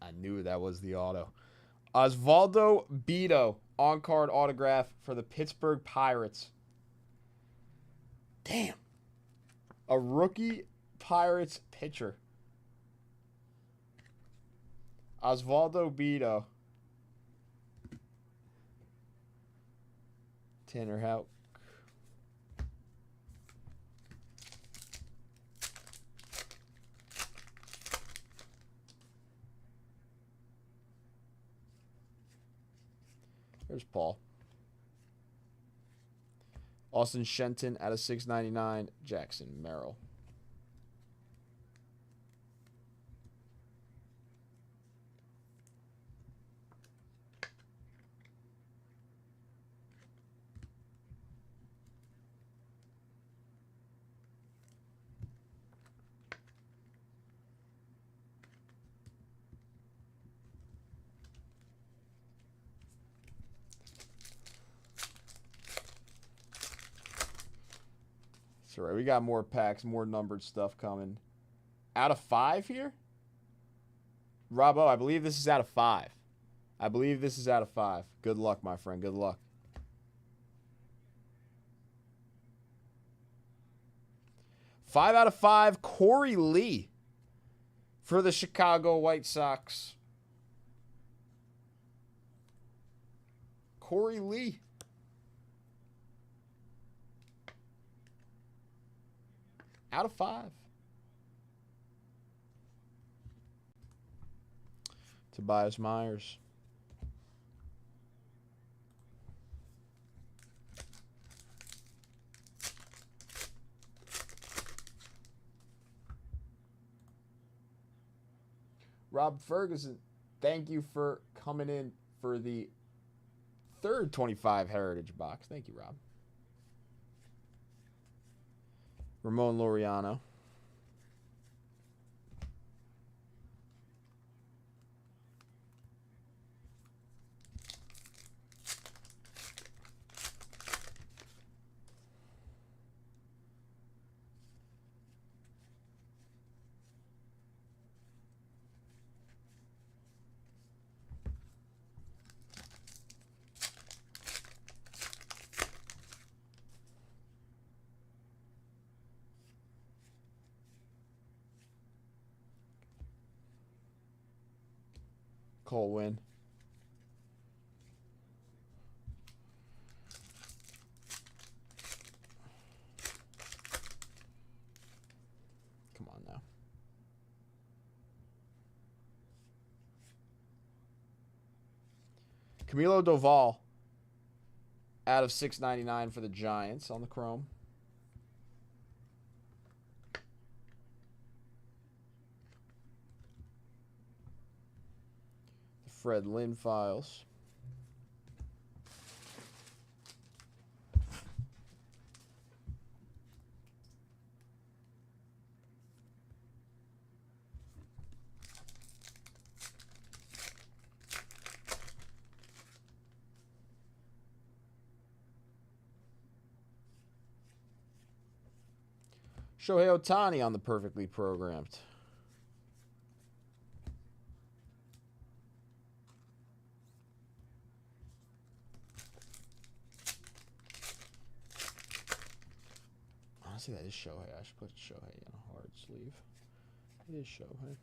Speaker 1: I knew that was the auto. Osvaldo Bido, on-card autograph for the Pittsburgh Pirates. Damn. A rookie Pirates pitcher. Osvaldo Bido. Tanner Houck. There's Paul. Austin Shenton out of 699. Jackson Merrill. That's all right. We got more packs, more numbered stuff coming. Out of 5 here? Robbo, I believe this is out of 5. I believe this is out of 5. Good luck, my friend. Good luck. Five out of 5, Corey Lee for the Chicago White Sox. Corey Lee. Out of 5. Tobias Myers. Rob Ferguson, thank you for coming in for the third 25 Heritage box. Thank you, Rob. Ramon Laureano. Cole Winn. Come on now. Camilo Doval out of 699 for the Giants on the chrome. The Fred Lynn files. Shohei Ohtani on the perfectly programmed. Honestly, that is Shohei. I should put Shohei in a hard sleeve. It is Shohei.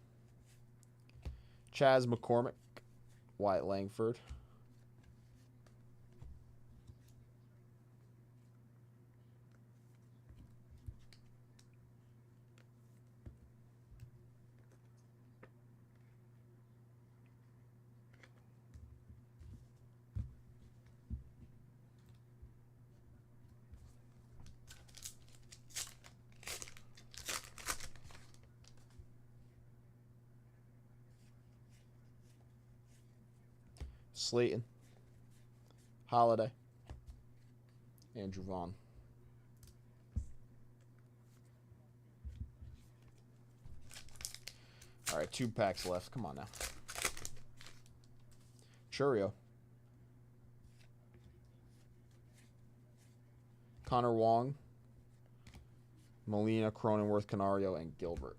Speaker 1: Chaz McCormick, Wyatt Langford. Slayton, Holiday, Andrew Vaughn. All right, 2 packs left. Come on now. Churio. Connor Wong, Molina, Cronenworth, Canario, and Gilbert.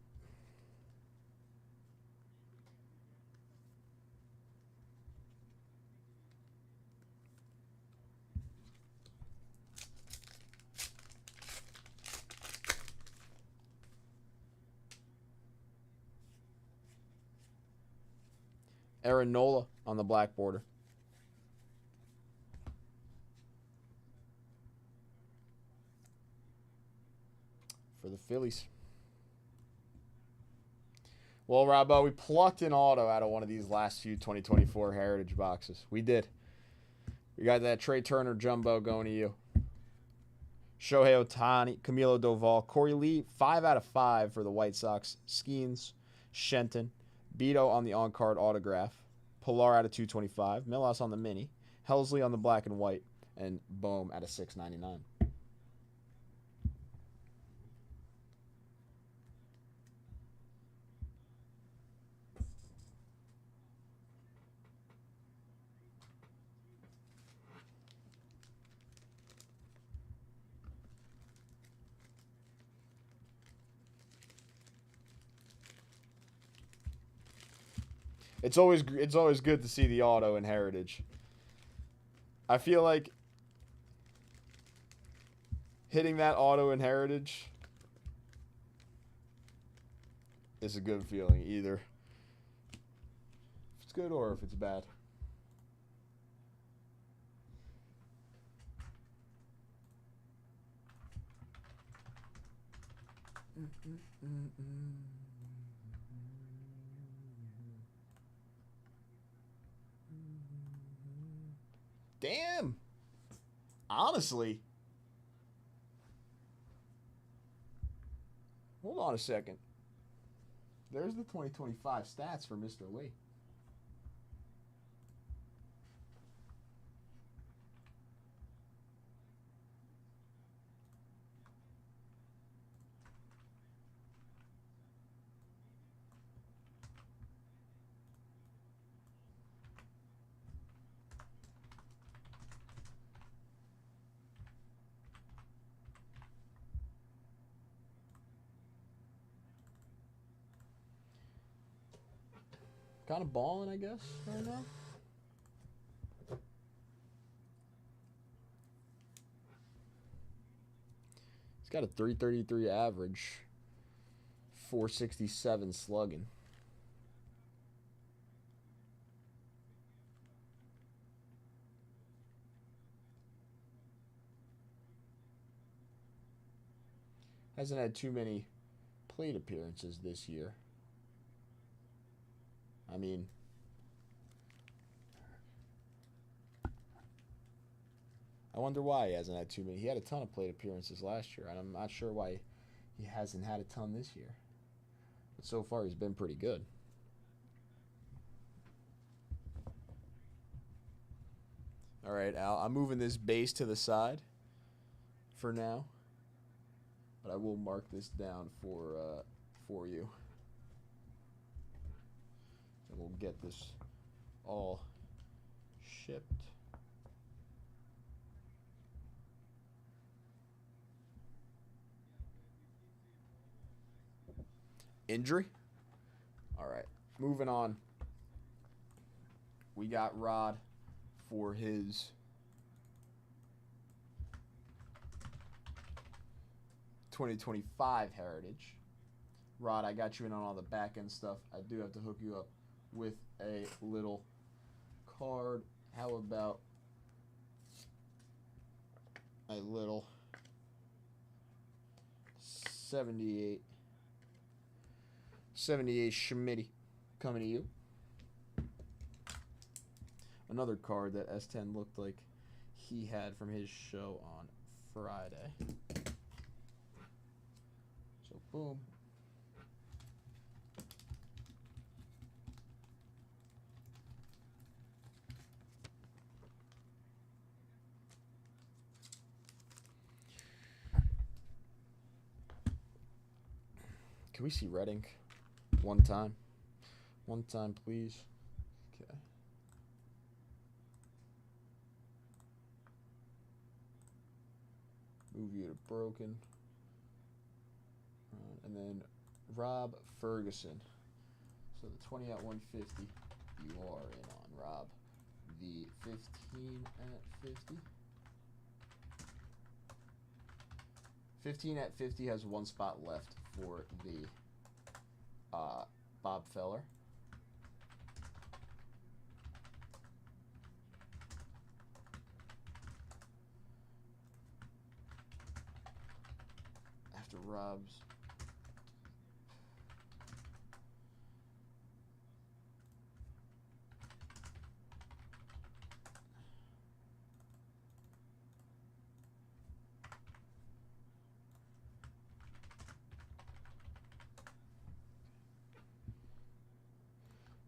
Speaker 1: Aaron Nola on the black border. For the Phillies. Well, Robbo, we plucked an auto out of one of these last few 2024 Heritage boxes. We did. We got that Trey Turner jumbo going to you. Shohei Ohtani, Camilo Doval, Corey Lee, 5 out of 5 for the White Sox. Skeens, Shenton, Beto on the on-card autograph. Pilar out of 225. Millas on the mini. Helsley on the black and white. And Bohm out of 699. It's always good to see the auto in Heritage. I feel like hitting that auto in Heritage is a good feeling, either if it's good or if it's bad. Damn. Honestly. Hold on a second. There's the 2025 stats for Mr. Lee. Kind of balling, I guess, right now. He's got a 333 average, 467 slugging. Hasn't had too many plate appearances this year. I mean, I wonder why he hasn't had too many. He had a ton of plate appearances last year, and I'm not sure why he hasn't had a ton this year. But so far, he's been pretty good. All right, Al, I'm moving this base to the side for now, but I will mark this down for you. And we'll get this all shipped. Injury? All right, moving on. We got Rod for his .2025 Heritage. Rod, I got you in on all the back end stuff. I do have to hook you up with a little card. How about a little 78 Schmitty coming to you. Another card that S10 looked like he had from his show on Friday. So boom. Can we see red ink? One time. One time, please. Okay. Move you to broken. And then Rob Ferguson. So the 20 at 150, you are in on, Rob. The 15 at 50. 15 at 50 has one spot left for the Bob Feller. After Rob's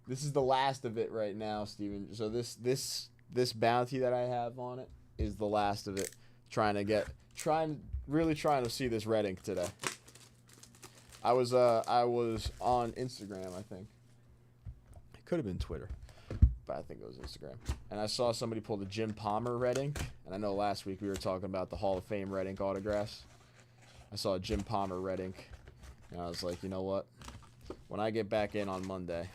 Speaker 1: This is the last of it right now, Steven. So this bounty that I have on it is the last of it. Really trying to see this red ink today. I was on Instagram, I think. It could have been Twitter, but I think it was Instagram. And I saw somebody pull the Jim Palmer red ink. And I know last week we were talking about the Hall of Fame red ink autographs. I saw a Jim Palmer red ink, and I was like, you know what? When I get back in on Monday,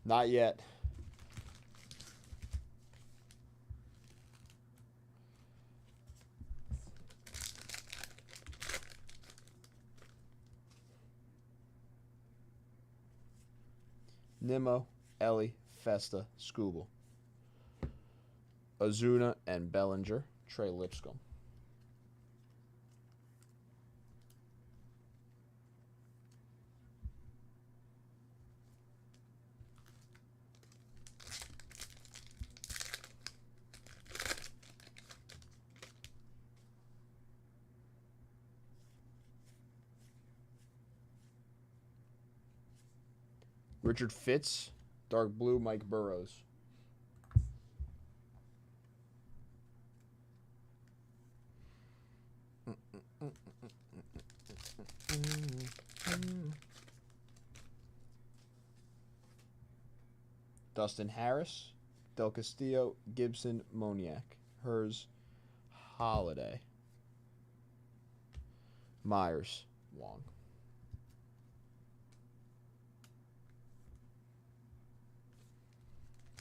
Speaker 1: Not yet. Nimmo, Ellie, Festa, Scooble. Ozuna and Bellinger. Trey Lipscomb. Richard Fitz, dark blue, Mike Burrows. Dustin Harris, Del Castillo, Gibson, Moniak. Hers, Holiday. Myers, Wong.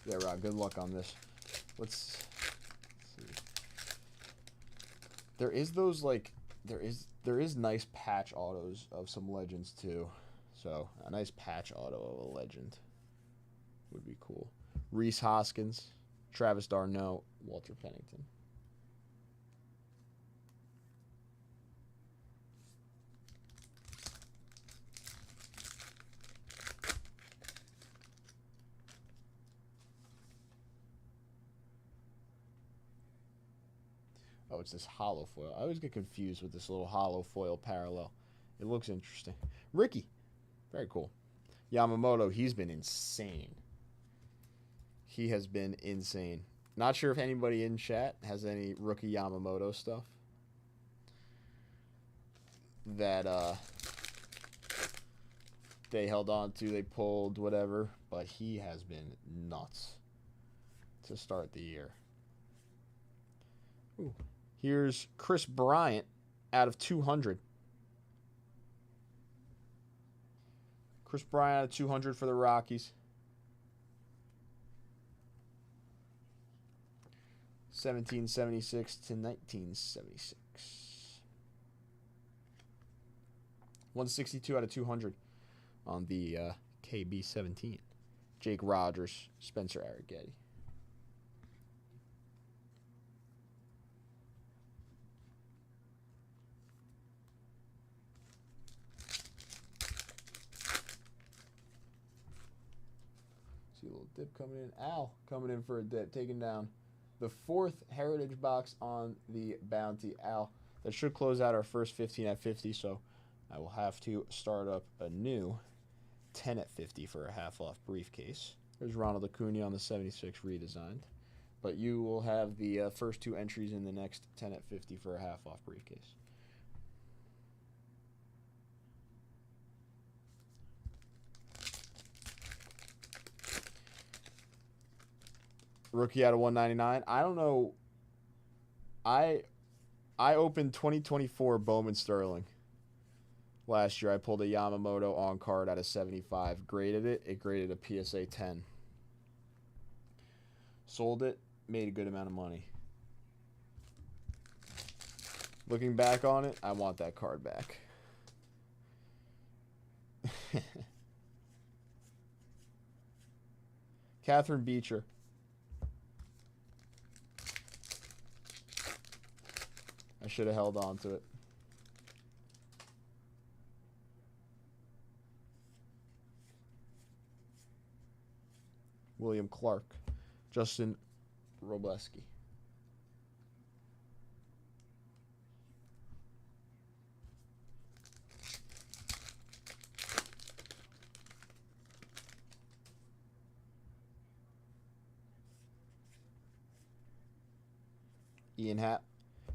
Speaker 1: Yeah, Rob, good luck on this. Let's see. There is those, like, there is nice patch autos of some legends too. So a nice patch auto of a legend would be cool. Reese Hoskins, Travis Darno, Walter Pennington. Oh, it's this hollow foil. I always get confused with this little hollow foil parallel. It looks interesting. Ricky. Very cool. Yamamoto, he's been insane. He has been insane. Not sure if anybody in chat has any rookie Yamamoto stuff that they held on to, they pulled, whatever. But he has been nuts to start the year. Ooh. Here's Chris Bryant out of 200. Chris Bryant out of 200 for the Rockies. 1776 to 1976. 162 out of 200 on the KB17. Jake Rogers, Spencer Arrighetti. See a little dip coming in. Al coming in for a dip, taking down the 4th Heritage box on the Bounty. Al, that should close out our first 15 at 50, so I will have to start up a new 10 at 50 for a half-off briefcase. There's Ronald Acuna on the 76 redesigned. But you will have the first 2 entries in the next 10 at 50 for a half-off briefcase. Rookie out of 199. I don't know. I opened 2024 Bowman Sterling. Last year I pulled a Yamamoto on card out of 75. Graded it. It graded a PSA 10. Sold it. Made a good amount of money. Looking back on it, I want that card back. Catherine Beecher. I should have held on to it. William Clark. Justin Robleski. Ian Happ.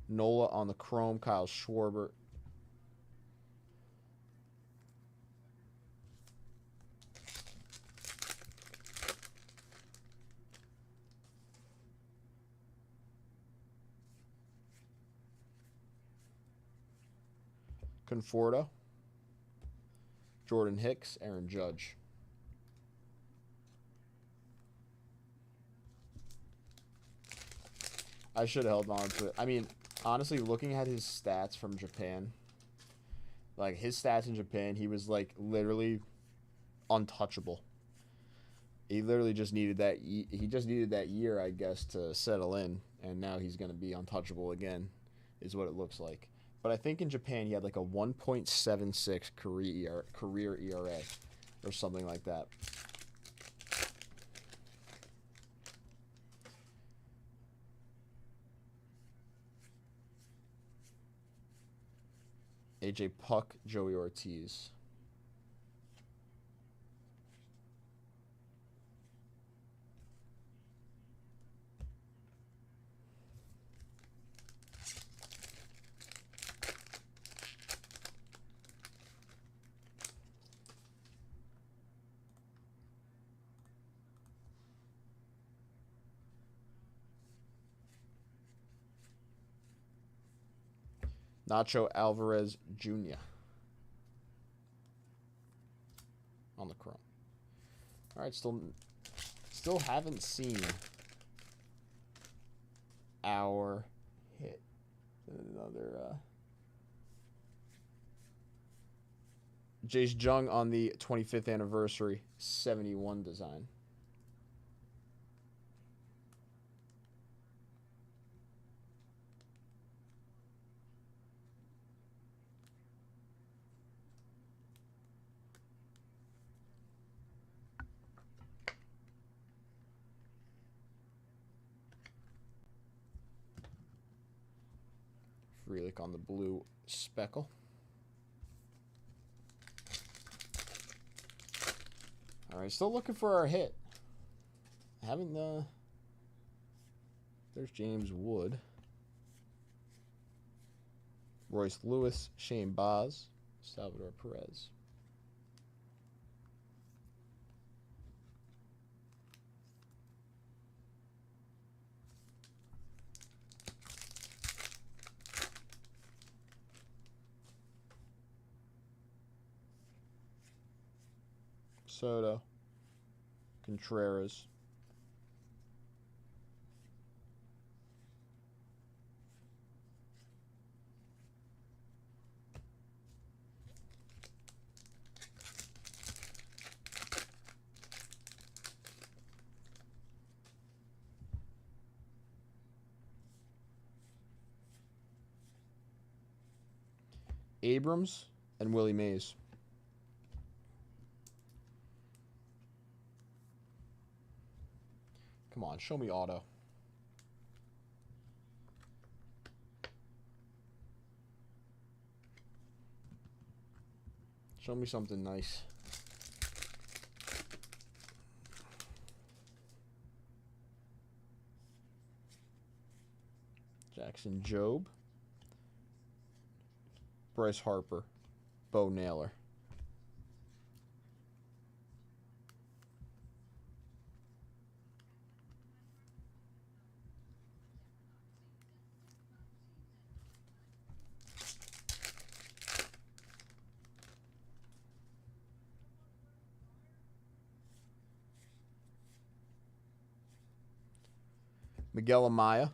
Speaker 1: Nola on the chrome. Kyle Schwarber. Conforto. Jordan Hicks. Aaron Judge. I should have held on to it. I mean, honestly, looking at his stats from Japan, like his stats in Japan, he was like literally untouchable. He literally just needed that. He just needed that year, I guess, to settle in, and now he's gonna be untouchable again, is what it looks like. But I think in Japan he had like a 1.76 career ERA, or something like that. AJ Puck, Joey Ortiz. Nacho Alvarez Jr. on the chrome. All right, still haven't seen our hit. Another Jace Jung on the 25th anniversary 71 design. Frelick on the blue speckle. All right, still looking for our hit. Haven't there's James Wood, Royce Lewis, Shane Baz, Salvador Perez. Soto, Contreras, Abrams, and Willie Mays. Come on, show me auto. Show me something nice. Jackson Jobe. Bryce Harper. Bo Naylor. Miguel Amaya,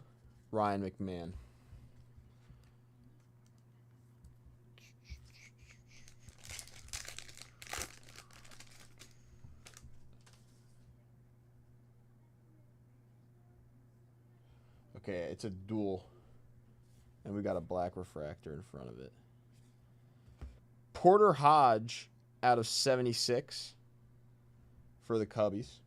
Speaker 1: Ryan McMahon. Okay, it's a dual. And we got a black refractor in front of it. Porter Hodge out of 76 for the Cubbies.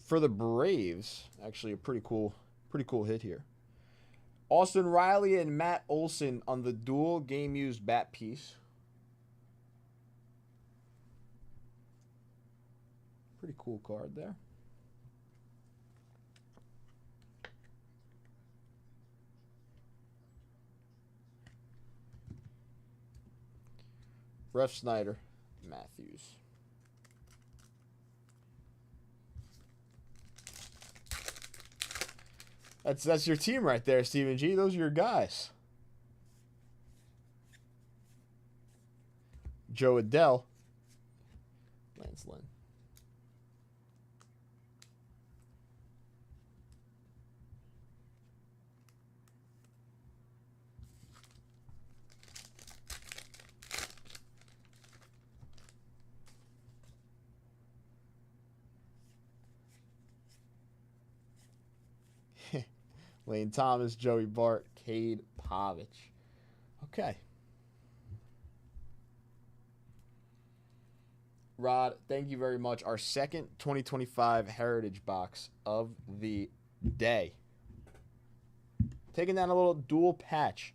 Speaker 1: For the Braves, actually a pretty cool hit here. Austin Riley and Matt Olson on the dual game used bat piece. Pretty cool card there. Ref Snyder, Matthews. That's your team right there, Stephen G. Those are your guys. Joe Adele. Lance Lynn. Lane Thomas, Joey Bart, Cade Povich. Okay. Rod, thank you very much. Our second 2025 Heritage box of the day. Taking down a little dual patch.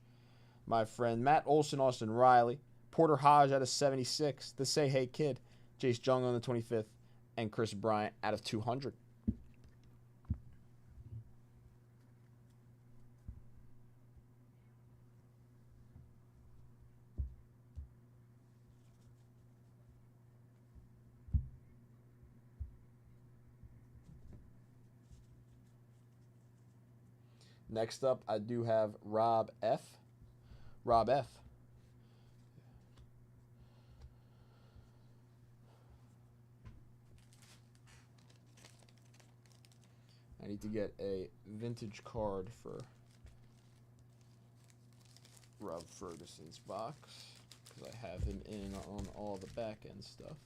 Speaker 1: My friend Matt Olson, Austin Riley, Porter Hodge out of 76, the Say Hey Kid, Jace Jung on the 25th, and Chris Bryant out of 200. Next up, I do have Rob F. Rob F. I need to get a vintage card for Rob Ferguson's box because I have him in on all the back end stuff.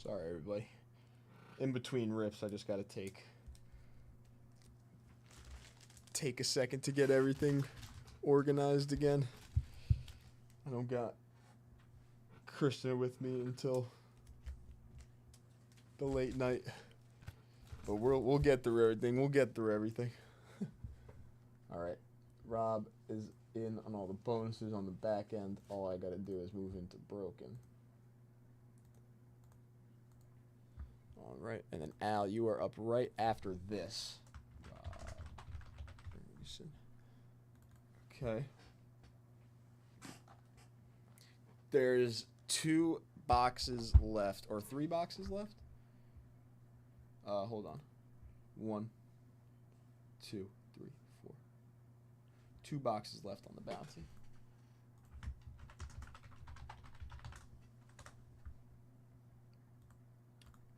Speaker 1: Sorry, everybody. In between rips, I just got to take a second to get everything organized again. I don't got Kristen with me until the late night, but we'll get through everything. We'll get through everything. All right, Rob is in on all the bonuses on the back end. All I got to do is move into broken. All right, and then Al, you are up right after this. Okay. There's 2 boxes left, or 3 boxes left. Hold on. 1, 2, 3, 4. 2 boxes left on the bounty.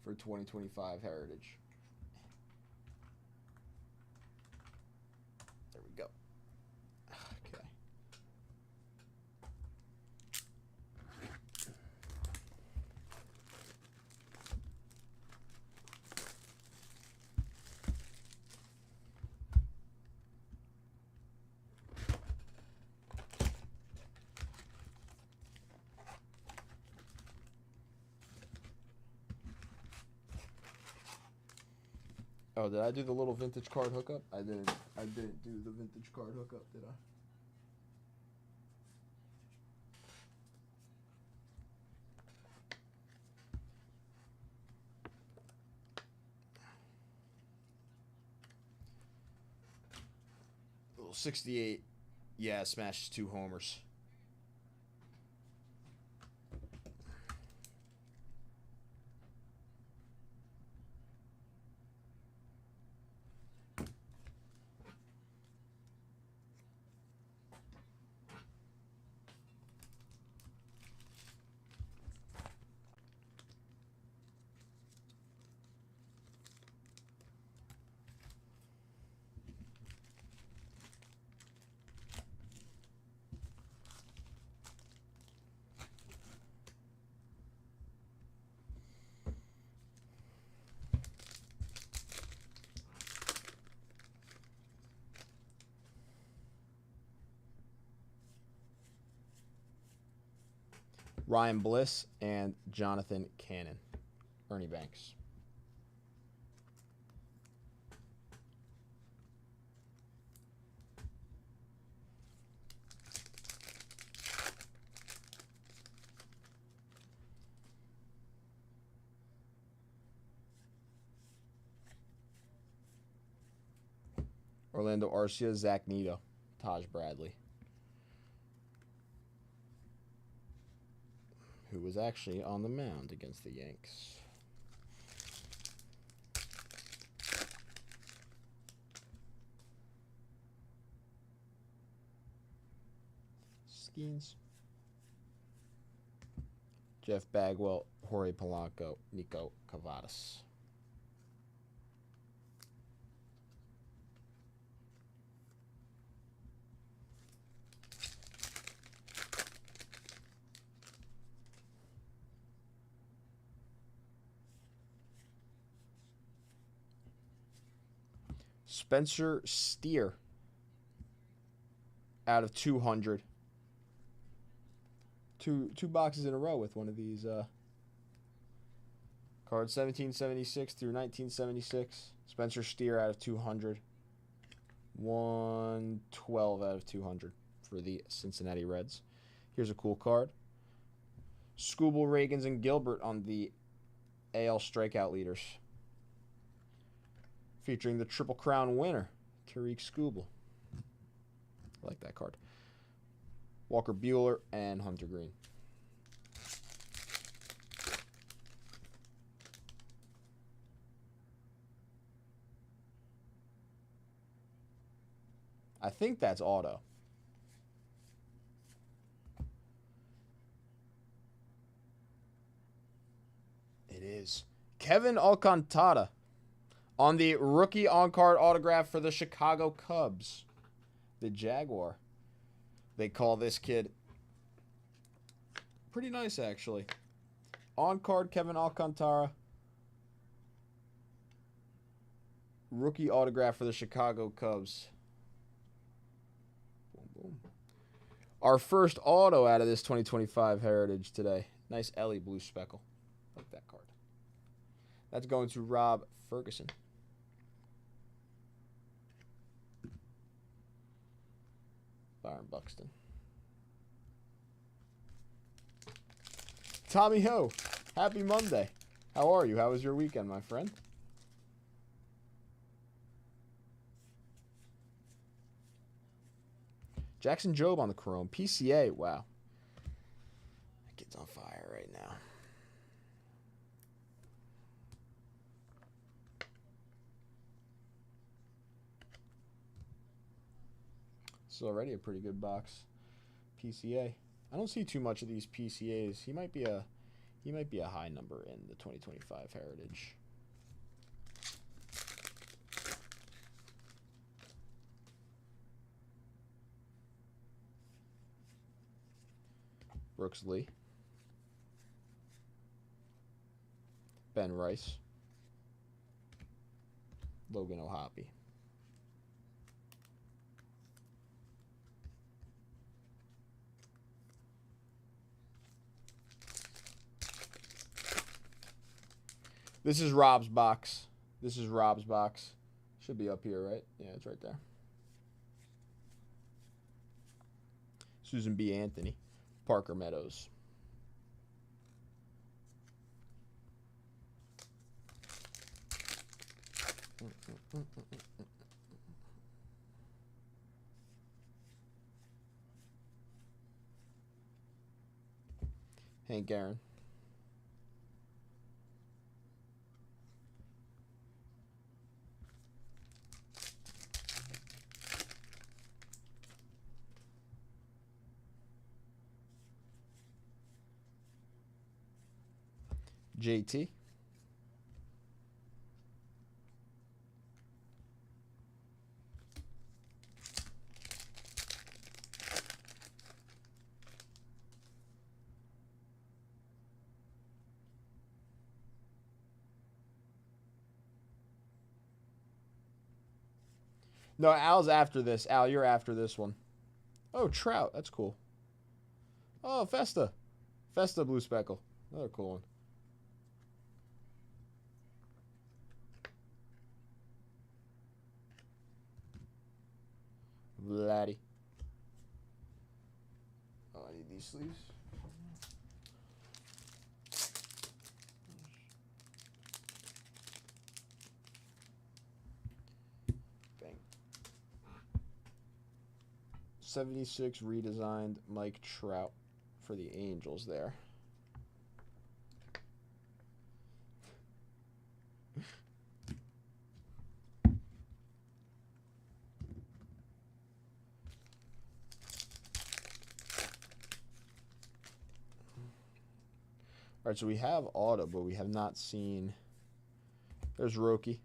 Speaker 1: For 2025 Heritage. There we go. Okay. Oh, did I do the little vintage card hookup? I didn't do the vintage card hookup, did I? Little 68. Yeah, smashes 2 homers. Ryan Bliss, and Jonathan Cannon. Ernie Banks. Orlando Arcia, Zach Neto, Taj Bradley, who was actually on the mound against the Yanks. Skeens. Jeff Bagwell, Jorge Polanco, Nico Cavadas. Spencer Steer out of 200. Two boxes in a row with one of these cards. 1776 through 1976. Spencer Steer out of 200. 112 out of 200 for the Cincinnati Reds. Here's a cool card. Skubal, Reagans, and Gilbert on the AL strikeout leaders. Featuring the Triple Crown winner, Tariq Skubal. I like that card. Walker Buehler and Hunter Green. I think that's auto. It is. Kevin Alcantara on the rookie on-card autograph for the Chicago Cubs. The Jaguar. They call this kid pretty nice, actually. On-card Kevin Alcantara. Rookie autograph for the Chicago Cubs. Boom, boom. Our first auto out of this 2025 Heritage today. Nice Ellie blue speckle. Like that card. That's going to Rob Ferguson. Byron Buxton. Tommy Ho, happy Monday. How are you? How was your weekend, my friend? Jackson Jobe on the Chrome. PCA, wow. That kid's on fire right now. This is already a pretty good box. PCA. I don't see too much of these PCAs. He might be a high number in the 2025 Heritage. Brooks Lee. Ben Rice. Logan O'Hoppe. This is Rob's box. This is Rob's box. Should be up here, right? Yeah, it's right there. Susan B. Anthony. Parker Meadows. Hank Aaron. JT. No, Al's after this. Al, you're after this one. Oh, Trout. That's cool. Oh, Festa. Festa Blue Speckle. Another cool one. Vladdy. Oh, I need these sleeves. Bang. 76 redesigned Mike Trout for the Angels there. All right, so we have auto, but we have not seen. There's Roki.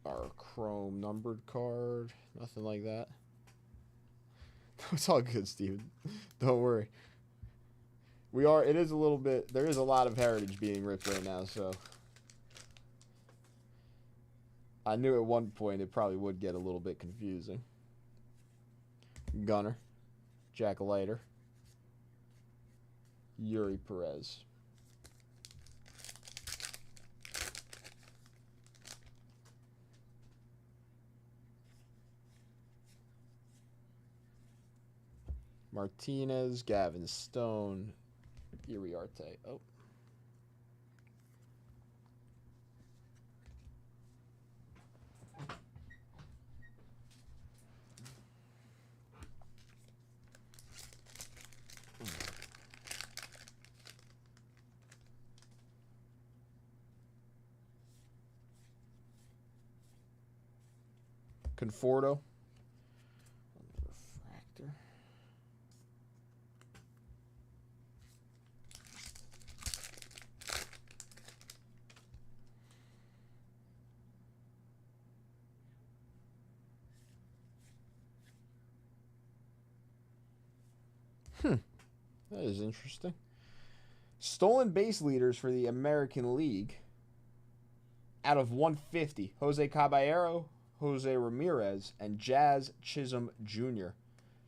Speaker 1: Our chrome numbered card. Nothing like that. It's all good, Steven. Don't worry. It is a little bit, there is a lot of heritage being ripped right now, so. I knew at one point it probably would get a little bit confusing. Gunner. Jack Leiter. Yuri Perez. Martinez, Gavin Stone, Iriarte. Oh. Conforto. Refractor. That is interesting. Stolen base leaders for the American League. Out of 150, Jose Caballero, Jose Ramirez, and Jazz Chisholm Jr.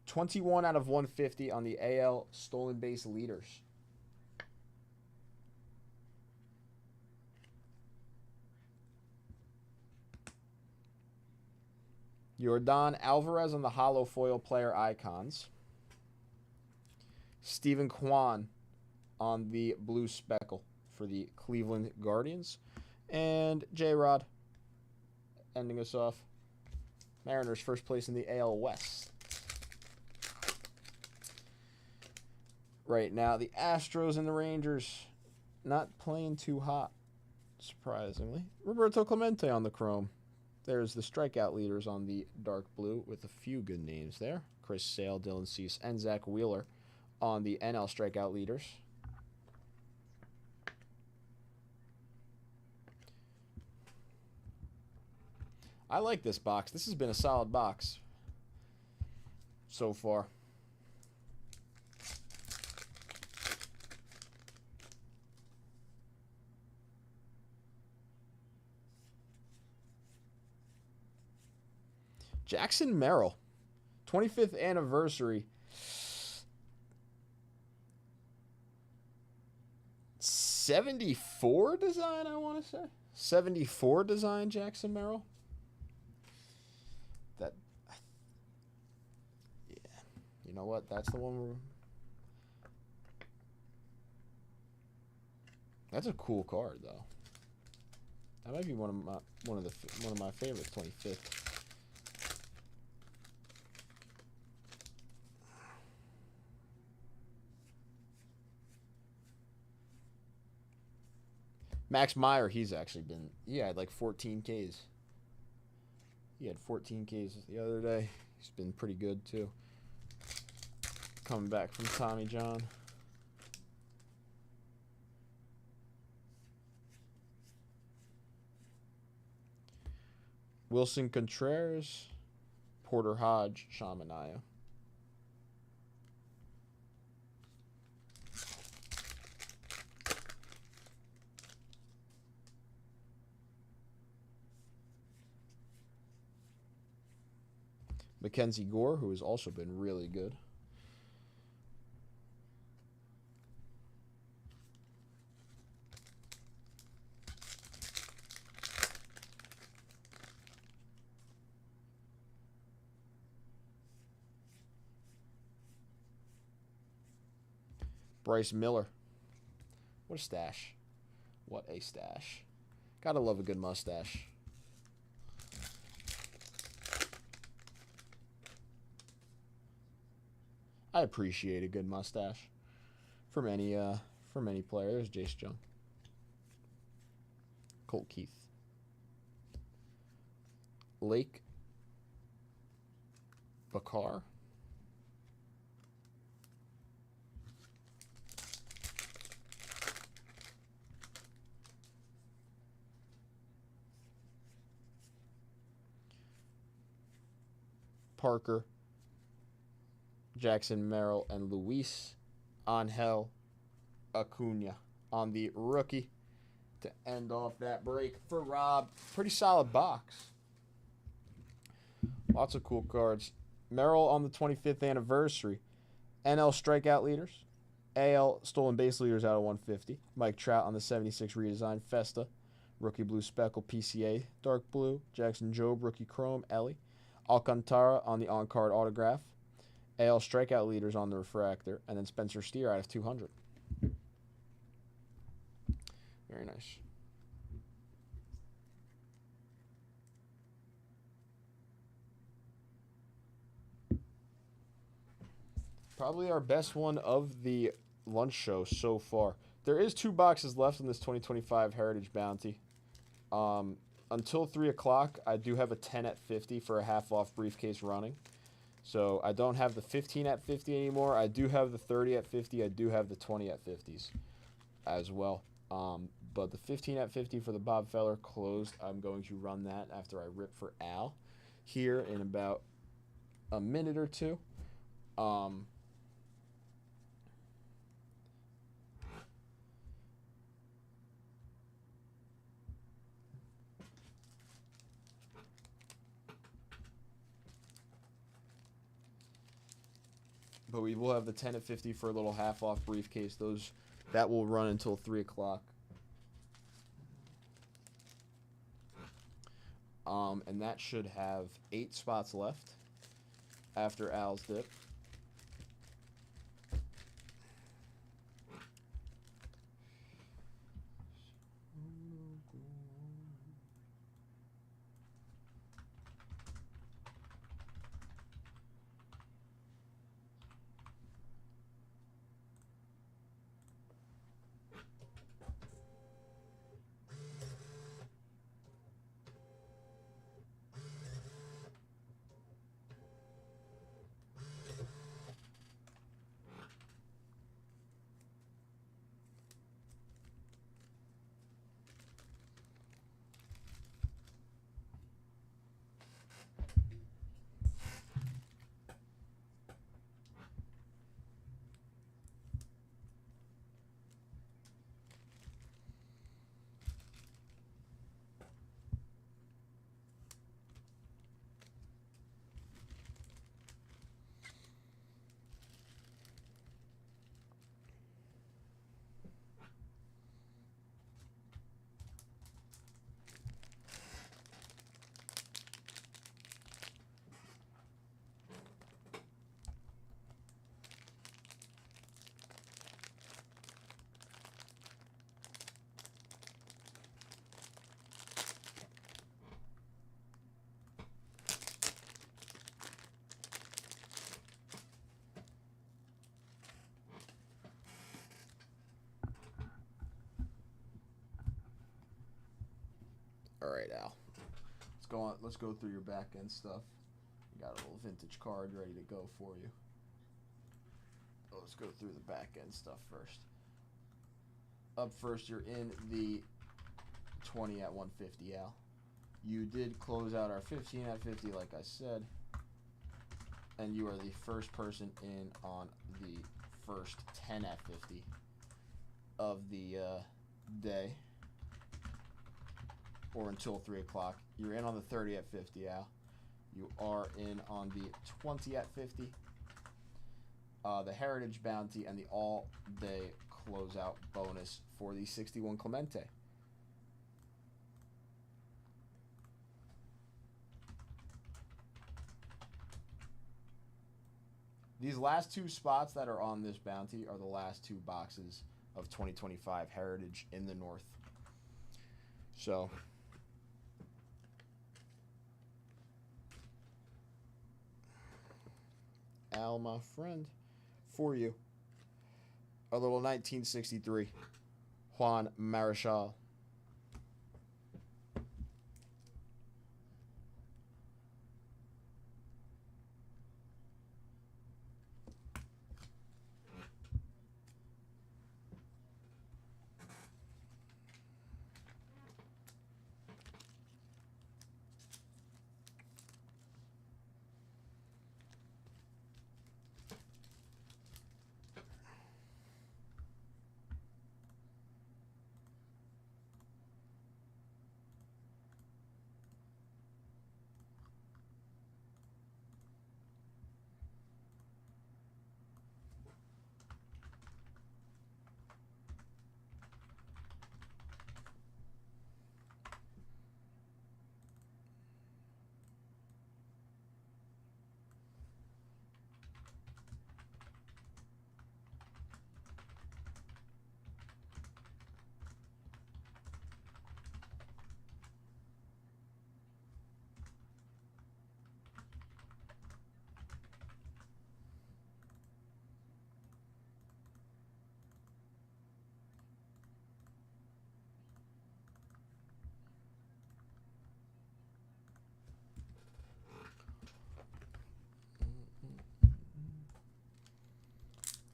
Speaker 1: 21 out of 150 on the AL stolen base leaders. Yordan Alvarez on the hollow foil player icons. Stephen Kwan on the blue speckle for the Cleveland Guardians. And J-Rod ending us off. Mariners first place in the AL West. Right now, the Astros and the Rangers not playing too hot, surprisingly. Roberto Clemente on the chrome. There's the strikeout leaders on the dark blue with a few good names there. Chris Sale, Dylan Cease, and Zach Wheeler on the NL strikeout leaders. I like this box. This has been a solid box so far. Jackson Merrill, 25th anniversary. 74 design, I want to say. 74 design Jackson Merrill. You know what? That's the one. That's a cool card, though. That might be one of my favorites. 25th. Max Meyer, he had like 14 Ks. He had 14 Ks the other day. He's been pretty good, too. Coming back from Tommy John. Wilson Contreras, Porter Hodge, Shamanaya. Mackenzie Gore, who has also been really good. Bryce Miller. What a stash. What a stash. Gotta love a good mustache. I appreciate a good mustache from any player. There's Jace Jung. Colt Keith. Lake Bakar. Parker, Jackson Merrill, and Luis Angel Acuna on the rookie to end off that break for Rob. Pretty solid box. Lots of cool cards. Merrill on the 25th anniversary. NL strikeout leaders. AL stolen base leaders out of 150. Mike Trout on the 76 redesign. Festa, rookie blue speckle PCA, dark blue. Jackson Jobe, rookie chrome. Ellie. Alcantara on the on-card autograph. AL strikeout leaders on the refractor. And then Spencer Steer out of 200. Very nice. Probably our best one of the lunch show so far. There is 2 boxes left in this 2025 Heritage Bounty. Until 3 o'clock, I do have a 10 at 50 for a half-off briefcase running. So I don't have the 15 at 50 anymore. I do have the 30 at 50. I do have the 20 at 50s as well. But the 15 at 50 for the Bob Feller closed. I'm going to run that after I rip for Al here in about a minute or two. But we will have the 10 at 50 for a little half-off briefcase. That will run until 3 o'clock. And that should have 8 spots left after Al's dip. All right, Al. Let's go through your back end stuff. You got a little vintage card ready to go for you. Let's go through the back end stuff first. Up first, you're in the 20 at 150, Al. You did close out our 15 at 50, like I said. And you are the first person in on the first 10 at 50 of the day. Or until 3 o'clock. You're in on the 30 at 50, Al. You are in on the 20 at 50. The Heritage Bounty and the all-day closeout bonus for the 61 Clemente. These last 2 spots that are on this bounty are the last 2 boxes of 2025 Heritage in the North. So, Al, my friend, for you, a little 1963 Juan Marichal.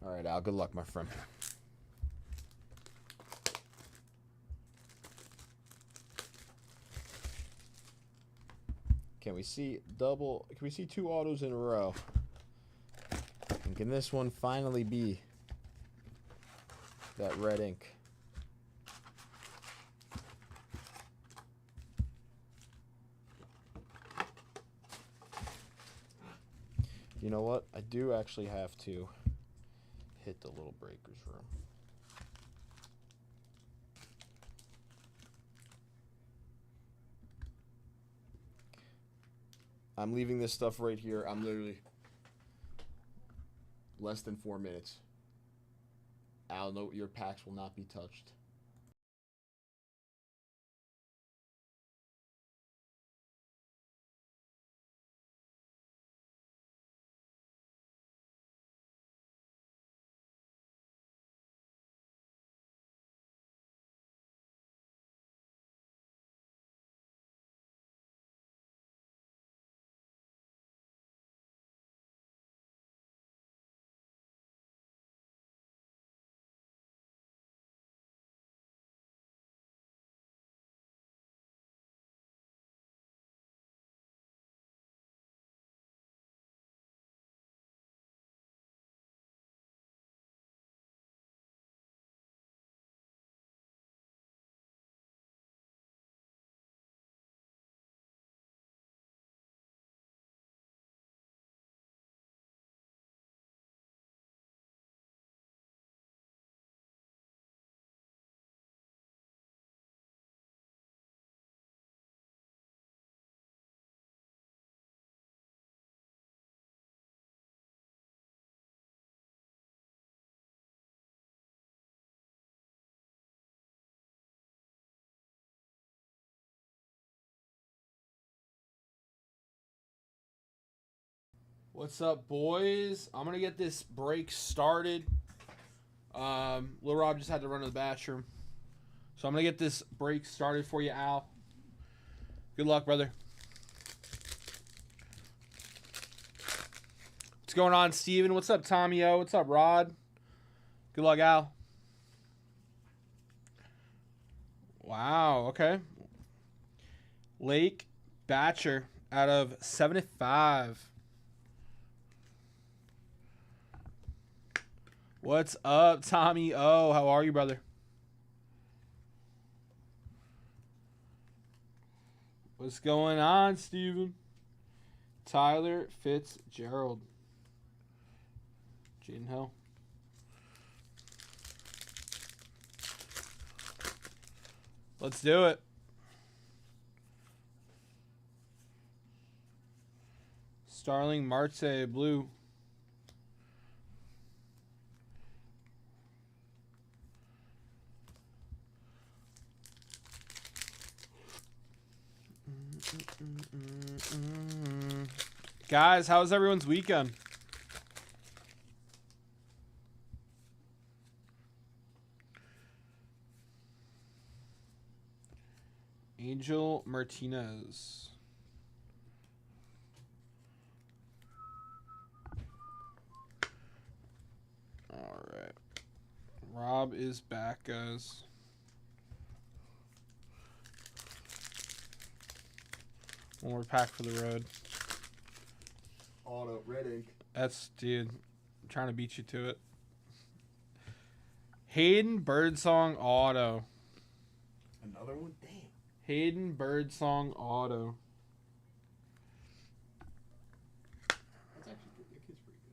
Speaker 1: All right, Al, good luck, my friend. Can we see 2 autos in a row? And can this one finally be that red ink? You know what? I do actually have to hit the little breakers room. I'm leaving this stuff right here. I'm literally less than 4 minutes. Al, no, your packs will not be touched.
Speaker 2: What's up, boys? I'm gonna get this break started. Lil Rob just had to run to the bathroom, so I'm gonna get this break started for you, Al. Good luck, brother. What's going on, Steven? What's up, Tommy O? What's up, Rod? Good luck, Al. Wow, okay. Lake Batcher out of 75. What's up, Tommy O? How are you, brother? What's going on, Steven? Tyler Fitzgerald. Jaden Hill. Let's do it. Starling Marte, blue. Guys, how was everyone's weekend? Angel Martinez. All right. Rob is back, guys. One more pack for the road.
Speaker 1: Auto, red ink.
Speaker 2: That's, dude, I'm trying to beat you to it. Hayden Birdsong Auto.
Speaker 1: Another one? Damn.
Speaker 2: Hayden Birdsong Auto.
Speaker 1: That's actually good. That kid's pretty good.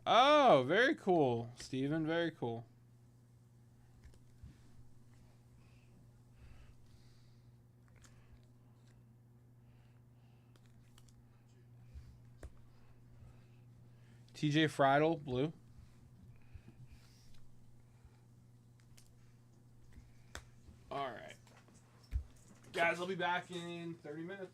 Speaker 2: Oh, very cool, Steven. Very cool. TJ Friedel, blue. All right. Guys, I'll be back in 30 minutes.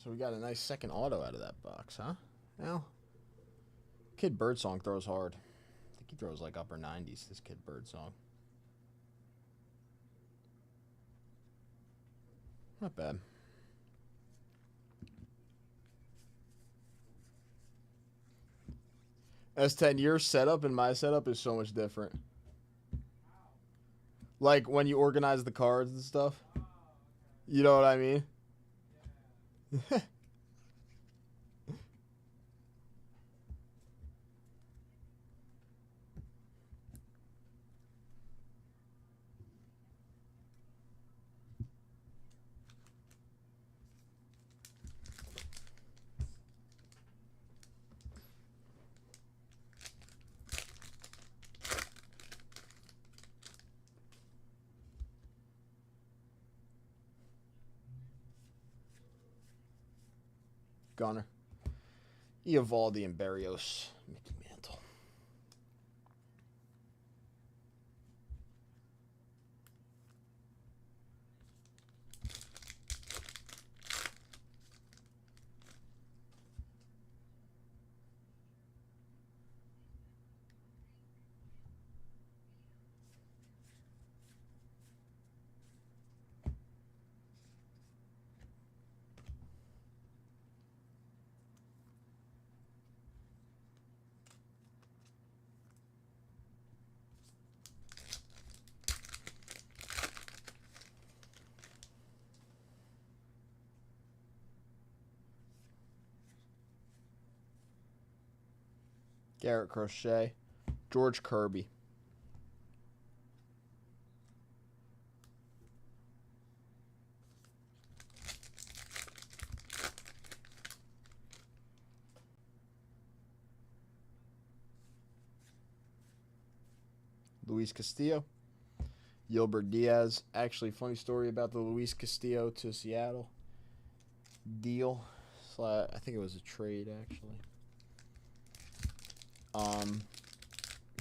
Speaker 1: So we got a nice second auto out of that box, huh? Well, Kid Birdsong throws hard. I think he throws like upper 90s, this Kid Birdsong. Not bad. S10, your setup and my setup is so much different. Like when you organize the cards and stuff. You know what I mean? Gunner. Eovaldi and Barrios. Mantle. Garrett Crochet. George Kirby. Luis Castillo. Yilbert Diaz. Actually, funny story about the Luis Castillo to Seattle deal. I think it was a trade, actually.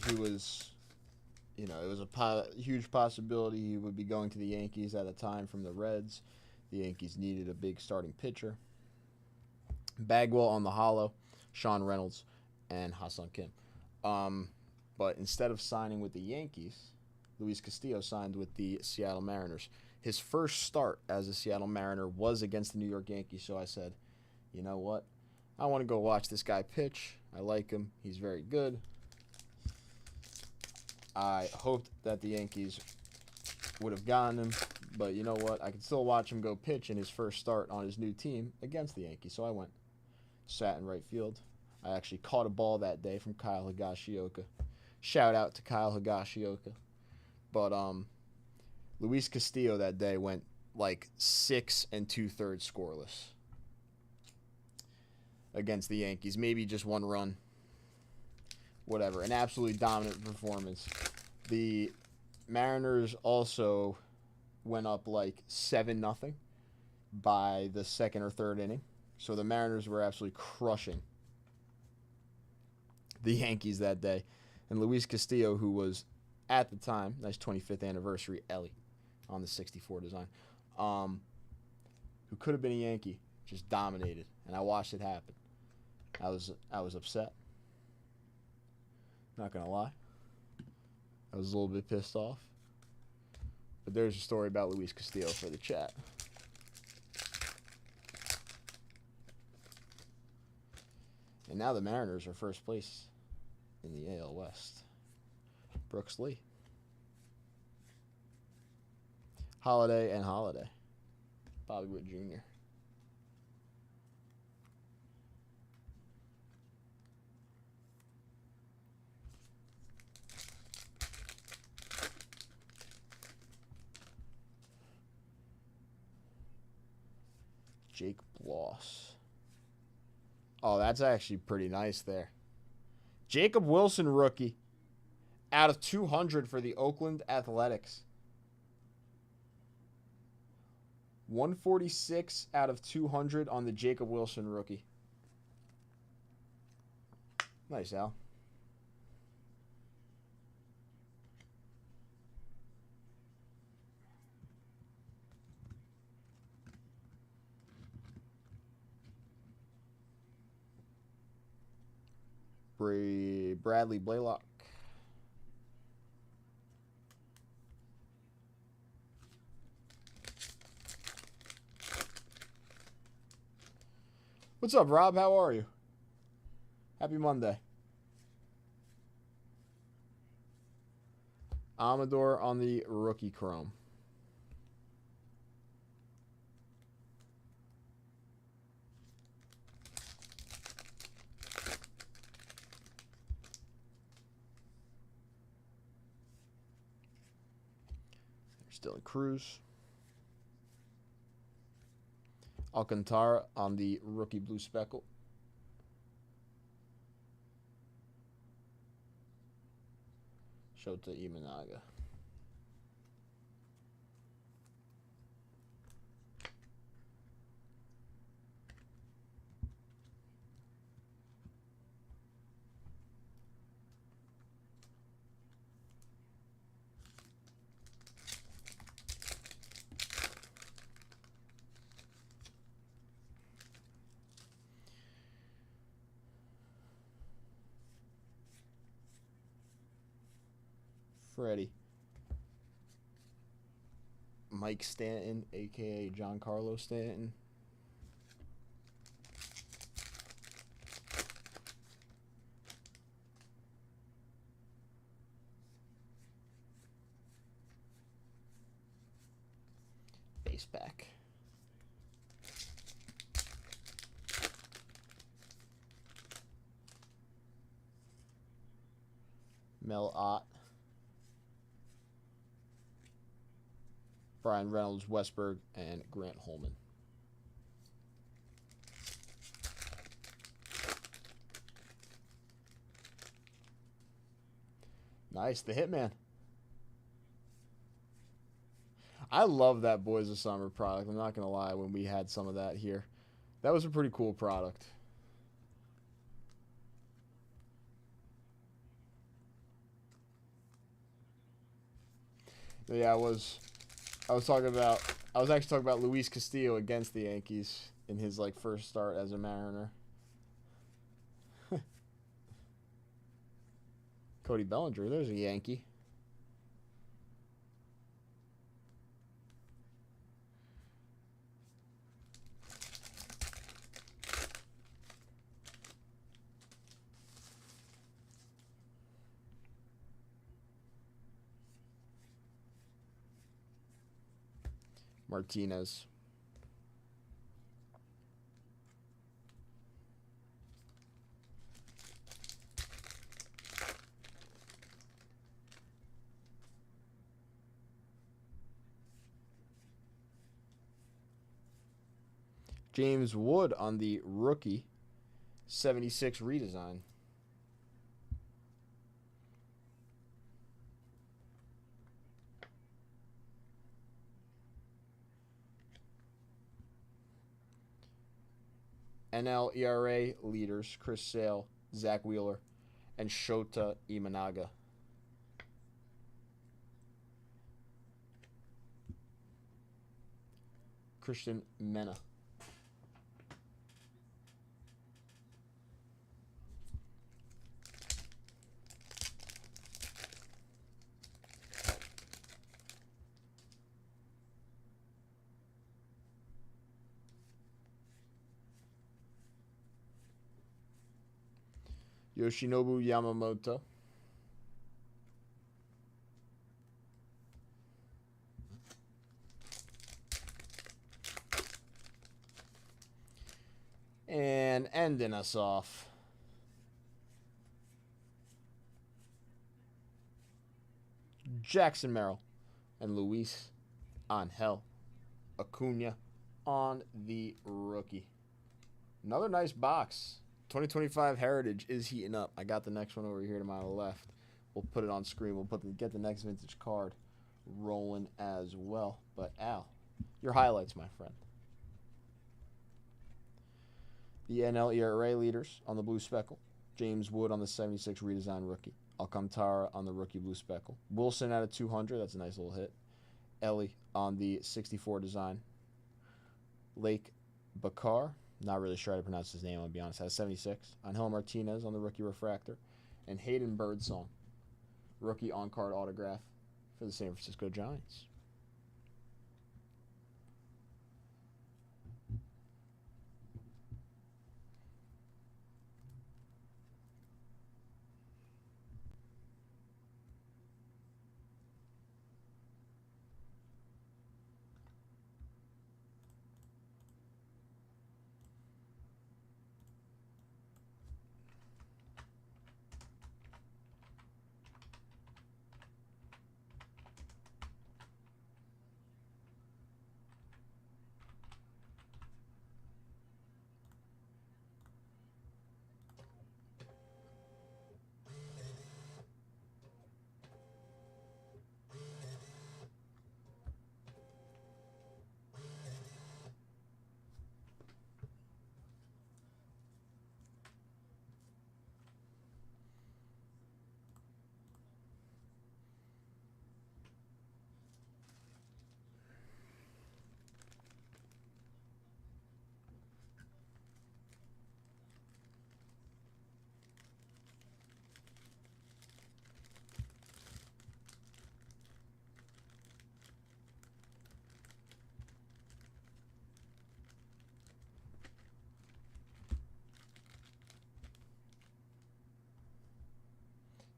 Speaker 1: He was, you know, it was a huge possibility he would be going to the Yankees at a time from the Reds. The Yankees needed a big starting pitcher. Bagwell on the hollow, Sean Reynolds, and Ha-Seong Kim. But instead of signing with the Yankees, Luis Castillo signed with the Seattle Mariners. His first start as a Seattle Mariner was against the New York Yankees, so I said, you know what? I want to go watch this guy pitch. I like him. He's very good. I hoped that the Yankees would have gotten him, but you know what? I could still watch him go pitch in his first start on his new team against the Yankees, so I went. Sat in right field. I actually caught a ball that day from Kyle Higashioka. Shout out to Kyle Higashioka. But Luis Castillo that day went like 6 2/3 scoreless against the Yankees. Maybe just one run. Whatever. An absolutely dominant performance. The Mariners also went up like 7-0 by the second or third inning. So the Mariners were absolutely crushing the Yankees that day. And Luis Castillo, who was at the time, nice 25th anniversary Ellie on the 64 design, who could have been a Yankee, just dominated. And I watched it happen. I was upset. Not going to lie. I was a little bit pissed off. But there's a story about Luis Castillo for the chat. And now the Mariners are first place in the AL West. Brooks Lee. Holiday and Holiday. Bobby Witt Jr. Jake Bloss. Oh, that's actually pretty nice there. Jacob Wilson, rookie. Out of 200 for the Oakland Athletics. 146 out of 200 on the Jacob Wilson rookie. Nice, Al. Bradley Blaylock. What's up, Rob? How are you? Happy Monday. Amador on the rookie chrome. Dylan Cruz. Alcantara on the rookie blue speckle. Shota Imanaga. Freddie. Mike Stanton, a.k.a. Giancarlo Stanton. Base back. Mel Ott. Brian Reynolds, Westberg, and Grant Holman. Nice, the Hitman. I love that Boys of Summer product. I'm not going to lie, when we had some of that here. That was a pretty cool product. Yeah, I was actually talking about Luis Castillo against the Yankees in his first start as a Mariner. Cody Bellinger, there's a Yankee. Martinez. James Wood on the rookie 76 redesign. NL ERA leaders Chris Sale, Zach Wheeler, and Shota Imanaga. Christian Mena. Yoshinobu Yamamoto. And ending us off, Jackson Merrill and Luis Angel Acuna on the rookie. Another nice box. 2025 Heritage is heating up. I got the next one over here to my left. We'll put it on screen. We'll get the next vintage card rolling as well. But Al, your highlights, my friend. The NL ERA leaders on the blue speckle. James Wood on the 76 redesign rookie. Alcantara on the rookie blue speckle. Wilson at a 200. That's a nice little hit. Ellie on the 64 design. Lake Bakar. Not really sure how to pronounce his name, I'll be honest. Has 76. Angel Martinez on the rookie refractor. And Hayden Birdsong, rookie on-card autograph for the San Francisco Giants.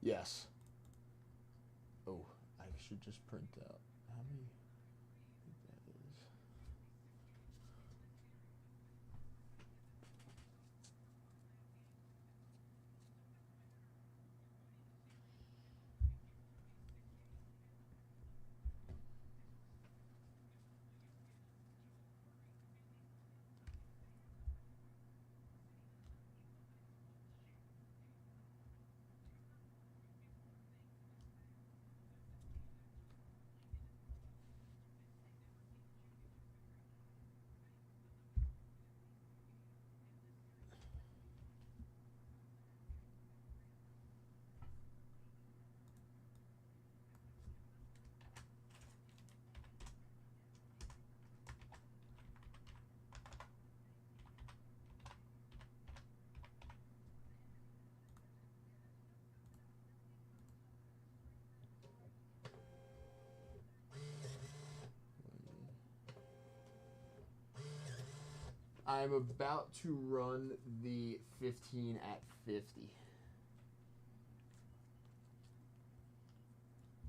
Speaker 1: Yes. Oh, I should just print out how many that is. I'm about to run the 15 at 50.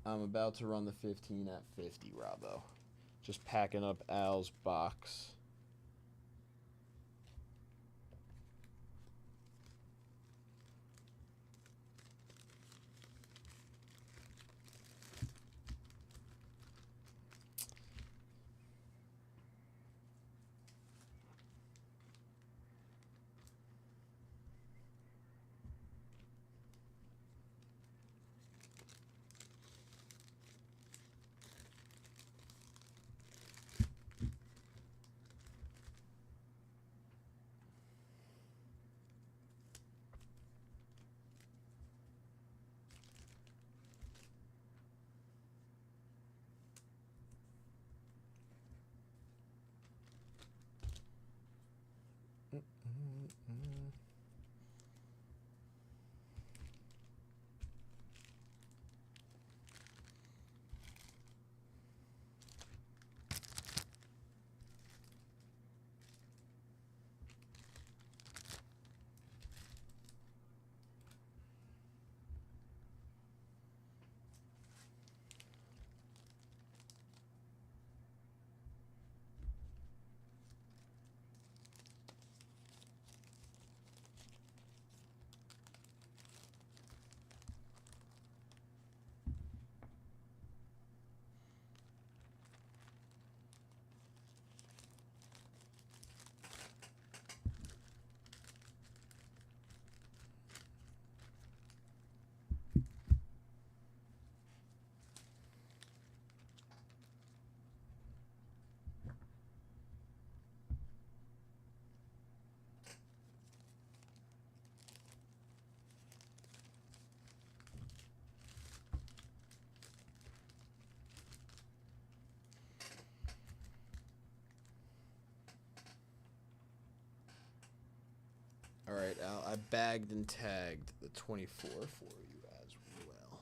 Speaker 1: I'm about to run the 15 at 50, Robbo. Just packing up Al's box. All right, Al, I bagged and tagged the 24 for you as well.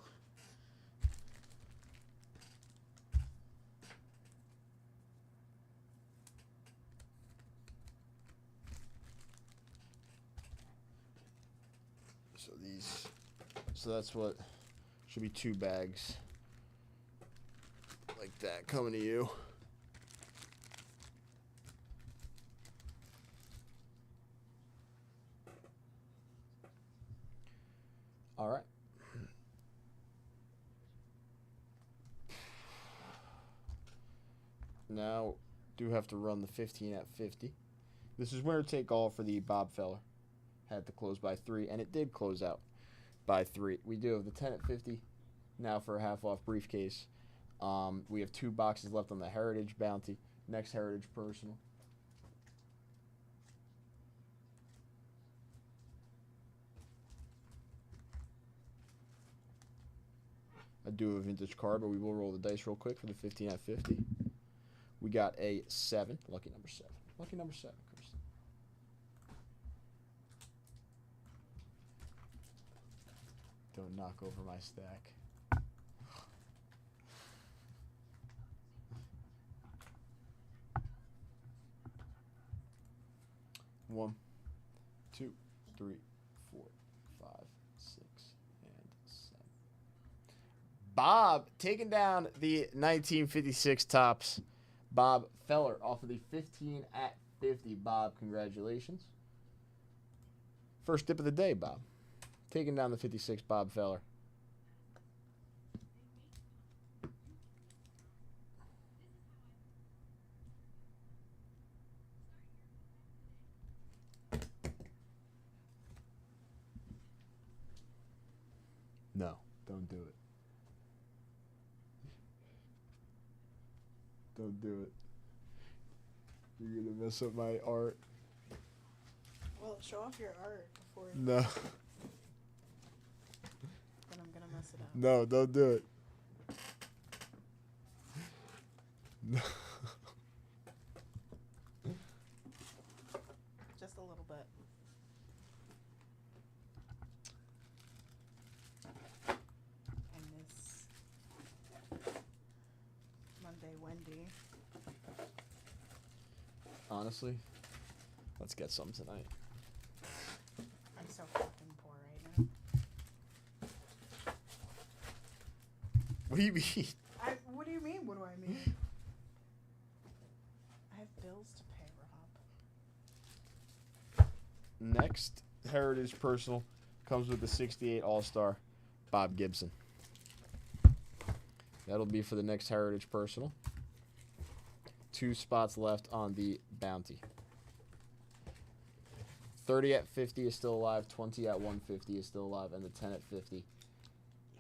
Speaker 1: So that's what should be 2 bags like that coming to you. All right. Now, do have to run the 15 at 50. This is winner take all for the Bob Feller. Had to close by 3, and it did close out by 3. We do have the 10 at 50 now for a half off briefcase. We have 2 boxes left on the Heritage Bounty. Next Heritage Personal. I do have a vintage card, but we will roll the dice real quick for the 15 at 50. We got a 7, lucky number 7. Lucky number 7, Kirsten. Don't knock over my stack. One, 2, 3, 4, 5, 6, and 7. Bob taking down the 1956 tops. Bob Feller off of the 15 at 50. Bob, congratulations. First dip of the day, Bob. Taking down the 56, Bob Feller. No, don't do it. Don't do it. You're gonna mess up my art.
Speaker 3: Well, show off your art before.
Speaker 1: No.
Speaker 3: Then I'm gonna mess it up.
Speaker 1: No, don't do it. No.
Speaker 3: Just a little bit. And this Monday Wendy.
Speaker 1: Honestly, let's get some tonight.
Speaker 3: I'm so fucking poor right now.
Speaker 1: What do you mean?
Speaker 3: What do you mean? What do I mean? I have bills to pay, Rob.
Speaker 1: Next Heritage Personal comes with the 68 All-Star Bob Gibson. That'll be for the next Heritage Personal. 2 spots left on the bounty. 30 at 50 is still alive. 20 at 150 is still alive. And the 10 at 50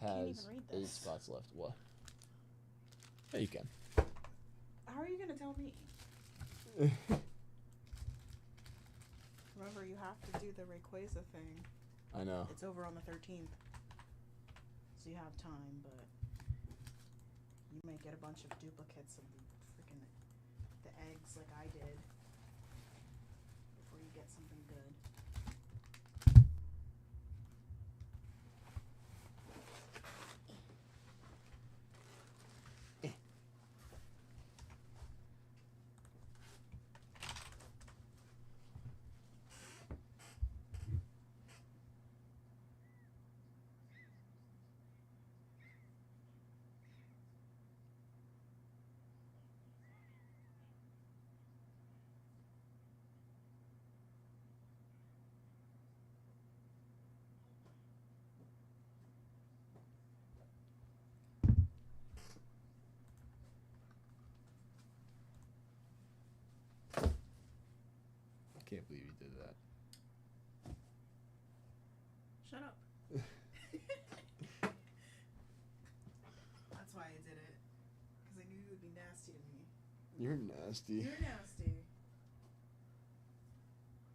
Speaker 1: has 8 spots left. What? Yeah, you can.
Speaker 3: How are you going to tell me? Remember, you have to do the Rayquaza thing.
Speaker 1: I know.
Speaker 3: It's over on the 13th. So you have time, but you may get a bunch of duplicates of the eggs like I did before you get something good.
Speaker 1: Can't believe you did that.
Speaker 3: Shut up. That's why I did it. Because I knew you would be nasty to me.
Speaker 1: You're nasty.
Speaker 3: You're nasty.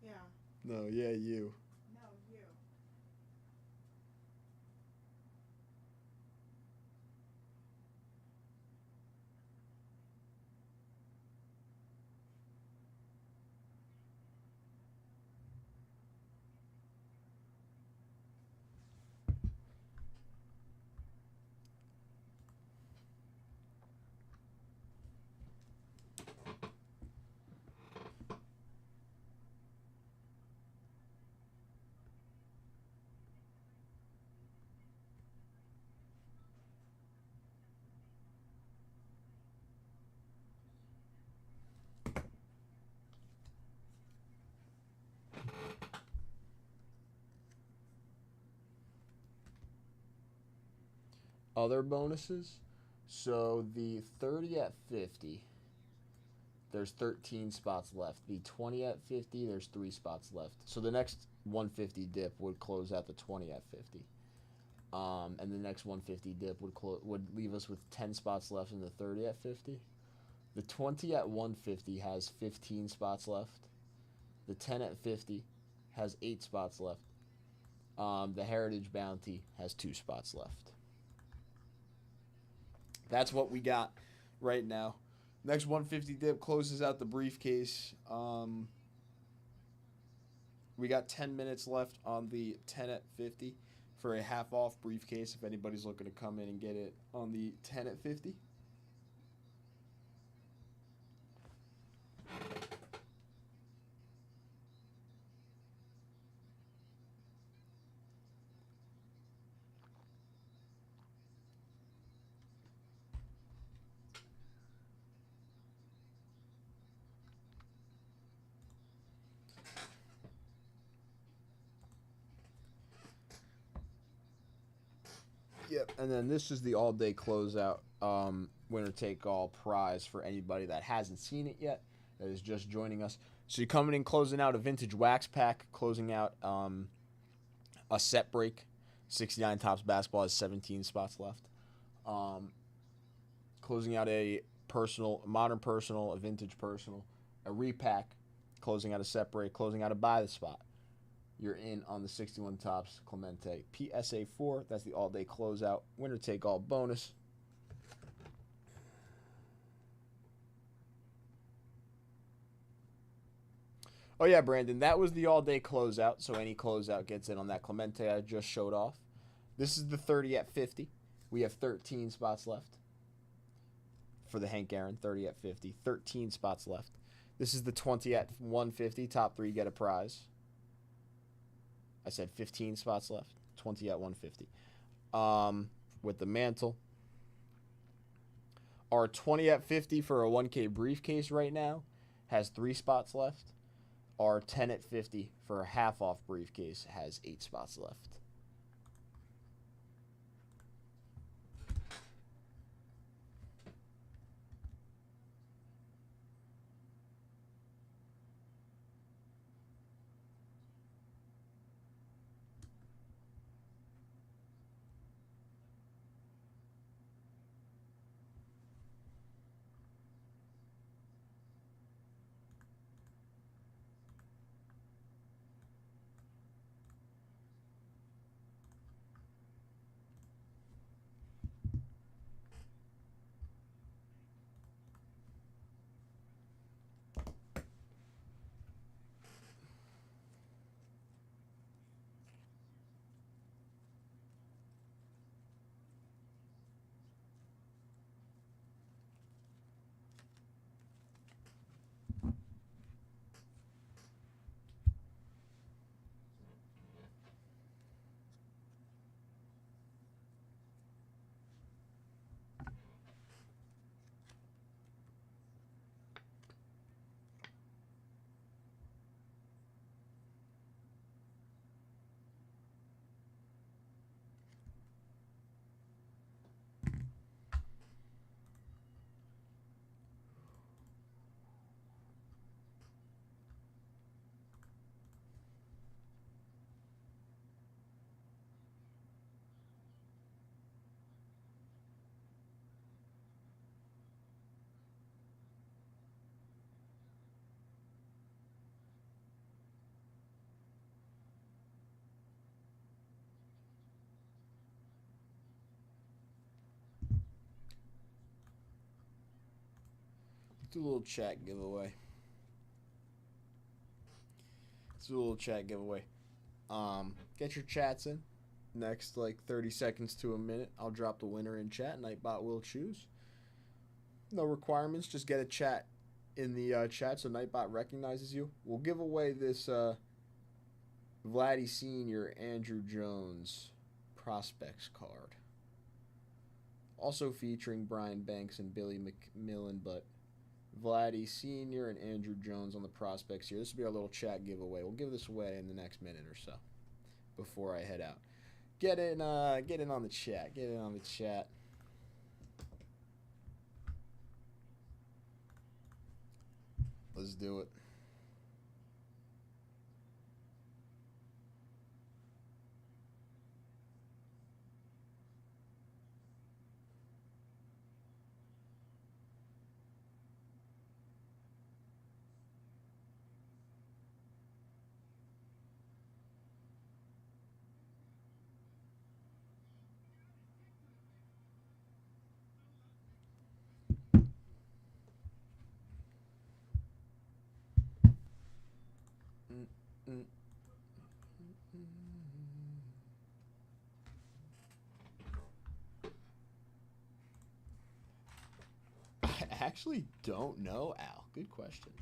Speaker 3: Yeah.
Speaker 1: No, yeah, you.
Speaker 3: No, you.
Speaker 1: Other bonuses. So the 30 at 50, there's 13 spots left. The 20 at 50, there's 3 spots left. So the next 150 dip would close out the 20 at 50. And the next 150 dip would leave us with 10 spots left in the 30 at 50. The 20 at 150 has 15 spots left. The 10 at 50 has 8 spots left. The Heritage Bounty has 2 spots left. That's what we got right now. Next 150 dip closes out the briefcase. We got 10 minutes left on the 10 at 50 for a half off briefcase if anybody's looking to come in and get it on the 10 at 50. Yep, and then this is the all-day closeout winner-take-all prize for anybody that hasn't seen it yet, that is just joining us. So you're coming in, closing out a vintage wax pack, closing out a set break. 69 Tops Basketball has 17 spots left. Closing out a modern personal, a vintage personal, a repack, closing out a set break, closing out a buy the spot. You're in on the 61 Tops Clemente PSA 4. That's the all-day closeout. Winner-take-all bonus. Oh, yeah, Brandon, that was the all-day closeout, so any closeout gets in on that Clemente I just showed off. This is the 30 at 50. We have 13 spots left for the Hank Aaron 30 at 50. 13 spots left. This is the 20 at 150. Top 3 get a prize. I said 15 spots left. 20 at 150. With the mantle. Our 20 at 50 for a 1K briefcase right now has 3 spots left. Our 10 at 50 for a half-off briefcase has 8 spots left. Do a little chat giveaway. Let's do a little chat giveaway. Get your chats in. Next, like 30 seconds to a minute, I'll drop the winner in chat. Nightbot will choose. No requirements. Just get a chat in the chat so Nightbot recognizes you. We'll give away this Vladdy Sr. Andrew Jones prospects card. Also featuring Brian Banks and Billy McMillan, but Vladdy Sr. and Andrew Jones on the prospects here. This will be our little chat giveaway. We'll give this away in the next minute or so before I head out. Get in on the chat. Get in on the chat. Let's do it. I actually don't know, Al. Good question.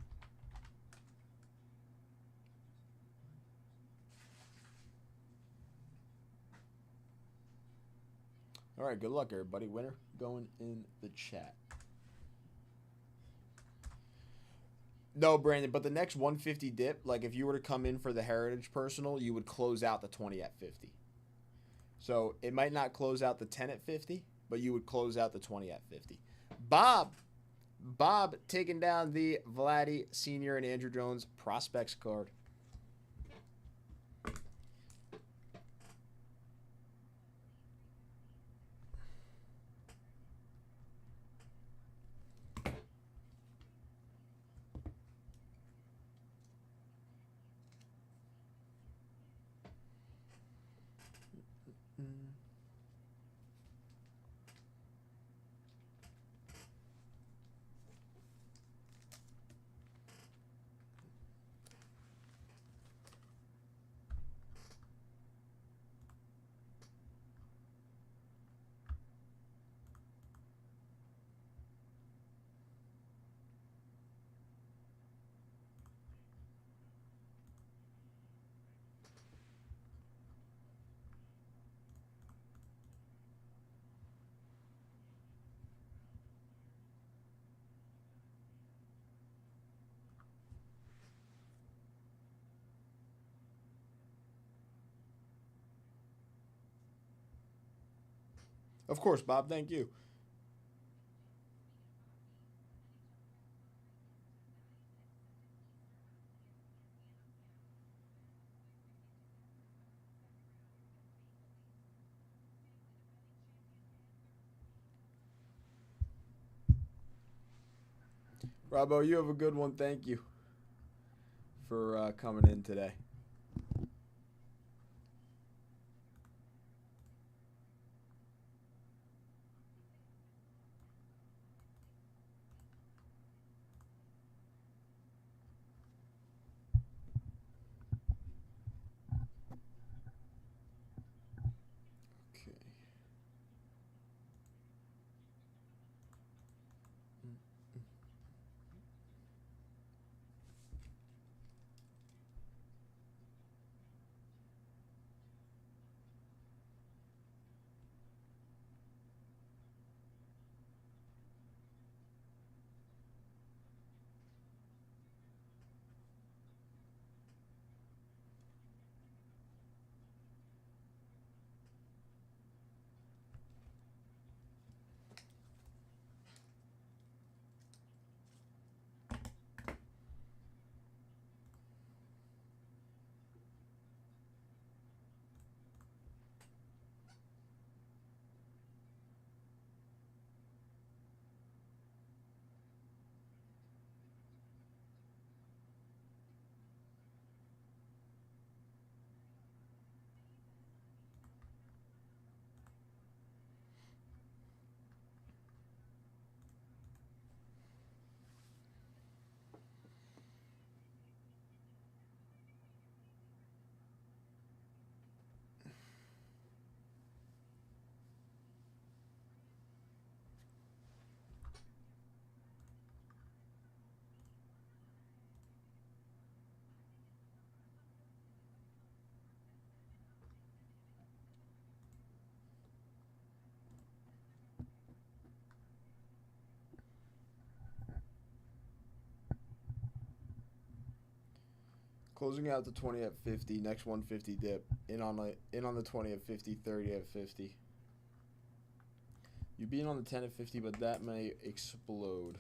Speaker 1: All right, good luck, everybody. Winner going in the chat. No, Brandon, but the next 150 dip, like if you were to come in for the Heritage Personal, you would close out the 20 at 50. So it might not close out the 10 at 50, but you would close out the 20 at 50. Bob taking down the Vladdy Sr. and Andrew Jones prospects card. Of course, Bob. Thank you. Robbo, you have a good one. Thank you for coming in today. Okay. Closing out the 20 at 50. Next 150 dip. In on the 20 at 50. 30 at 50. You'd be in on the 10 at 50, but that may explode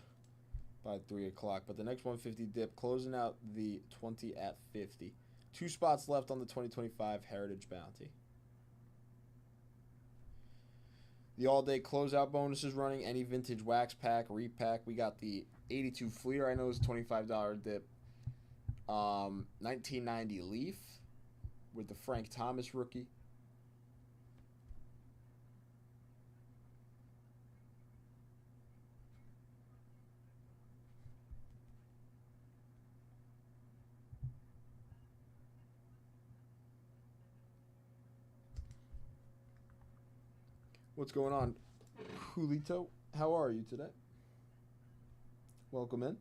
Speaker 1: by 3 o'clock. But the next 150 dip, closing out the 20 at 50. 2 spots left on the 2025 Heritage Bounty. The all-day closeout bonuses running. Any vintage wax pack, repack. We got the 82 Fleer. I know it's a $25 dip. 1990 Leaf with the Frank Thomas rookie. What's going on, Julito? How are you today? Welcome in.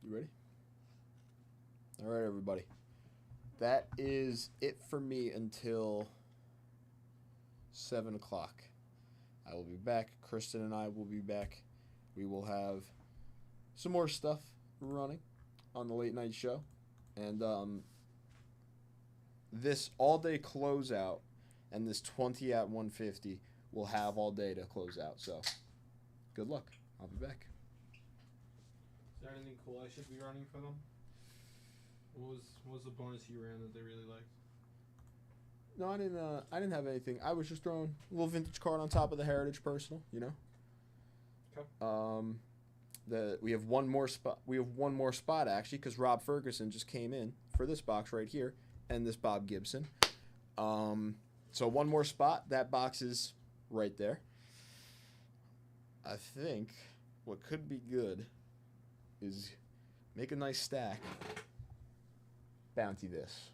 Speaker 1: You ready? All right, everybody. That is it for me until 7 o'clock. I will be back. Kristen and I will be back. We will have some more stuff running on the late night show. And this all-day closeout and this 20 at 150 will have all day to close out. So good luck. I'll be back.
Speaker 2: Is there anything cool I should be running for them? What was the bonus you ran that they really liked?
Speaker 1: No, I didn't have anything. I was just throwing a little vintage card on top of the Heritage Personal, you know.
Speaker 2: Okay.
Speaker 1: We have one more spot. We have one more spot actually, because Rob Ferguson just came in for this box right here, and this Bob Gibson. So one more spot. That box is right there. I think what could be good is make a nice stack. Bounty this.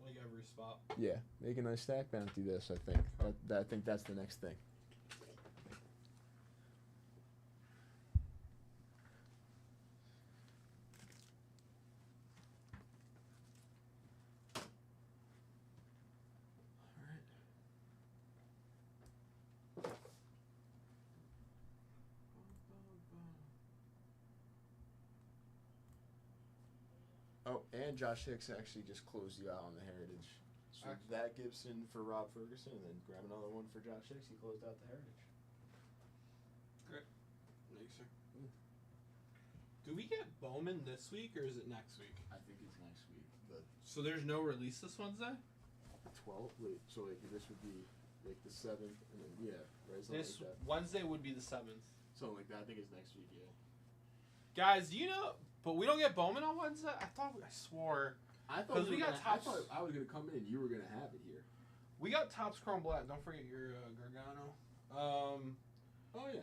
Speaker 2: Like every spot.
Speaker 1: Yeah, make a nice stack. Bounty this. I think. I think that's the next thing. Oh, and Josh Hicks actually just closed you out on the Heritage. So that Gibson for Rob Ferguson, and then grab another one for Josh Hicks. He closed out the Heritage.
Speaker 2: Great. Thanks, sir. Do we get Bowman this week, or is it next week?
Speaker 1: I think it's next week. But
Speaker 2: So there's no release this Wednesday?
Speaker 1: 12? Wait, so like this would be like the 7th, and then, yeah, right? Something
Speaker 2: This
Speaker 1: like that.
Speaker 2: Wednesday would be the 7th.
Speaker 1: Something like that. I think it's next week, yeah.
Speaker 2: Guys, do you know? But we don't get Bowman on Wednesday? I swore.
Speaker 1: I thought
Speaker 2: 'Cause we got
Speaker 1: I
Speaker 2: Topps-
Speaker 1: thought I was going to come in and you were going to have it here.
Speaker 2: We got Topps Chrome Black. Don't forget your Gargano.
Speaker 1: Oh, yeah.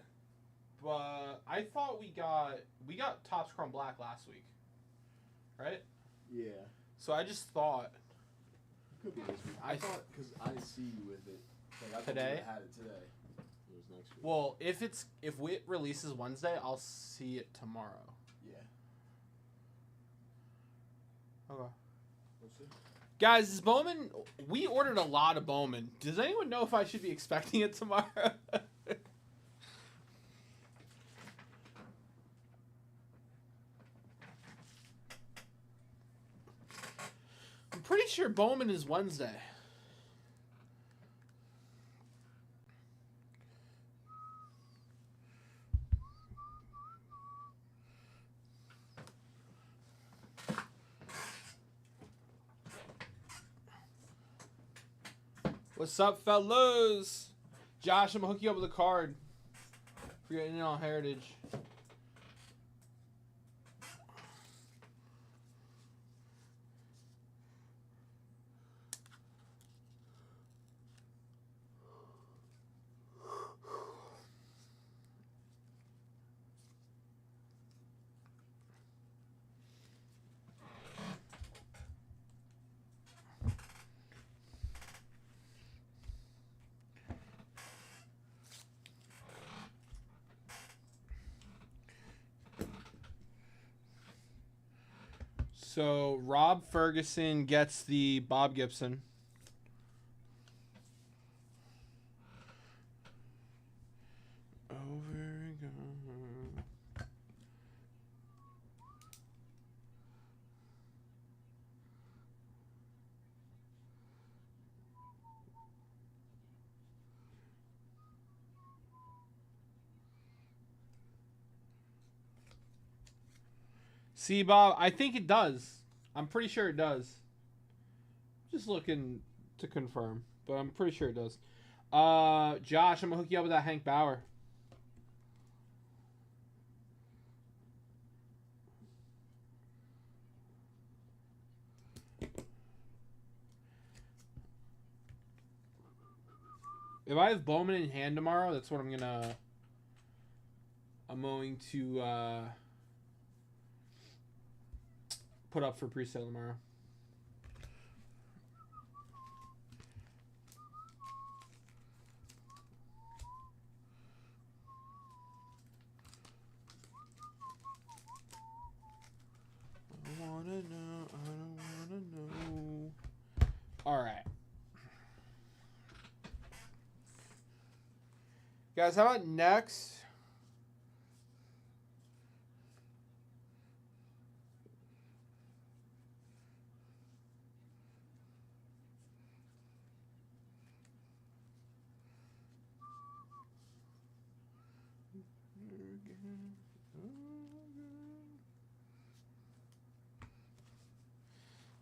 Speaker 2: But I thought we got Topps Chrome Black last week. Right?
Speaker 1: Yeah.
Speaker 2: So I just thought.
Speaker 1: Could be this week. I thought, because I see you with it. Like, I
Speaker 2: Today?
Speaker 1: thought you had it today. It was next week.
Speaker 2: Well, if it releases Wednesday, I'll see it tomorrow.
Speaker 1: Yeah.
Speaker 2: Okay.
Speaker 1: Let's see.
Speaker 2: Guys, is Bowman? We ordered a lot of Bowman. Does anyone know if I should be expecting it tomorrow? I'm pretty sure Bowman is Wednesday. What's up, fellas? Josh, I'm gonna hook you up with a card for your NL Heritage. So Rob Ferguson gets the Bob Gibson. Over again. See, Bob, I think it does. I'm pretty sure it does. Just looking to confirm, but I'm pretty sure it does. Josh, I'm gonna hook you up with that Hank Bauer. If I have Bowman in hand tomorrow, that's what I'm going to put up for pre-sale tomorrow. I don't wanna know. All right. Guys, how about next?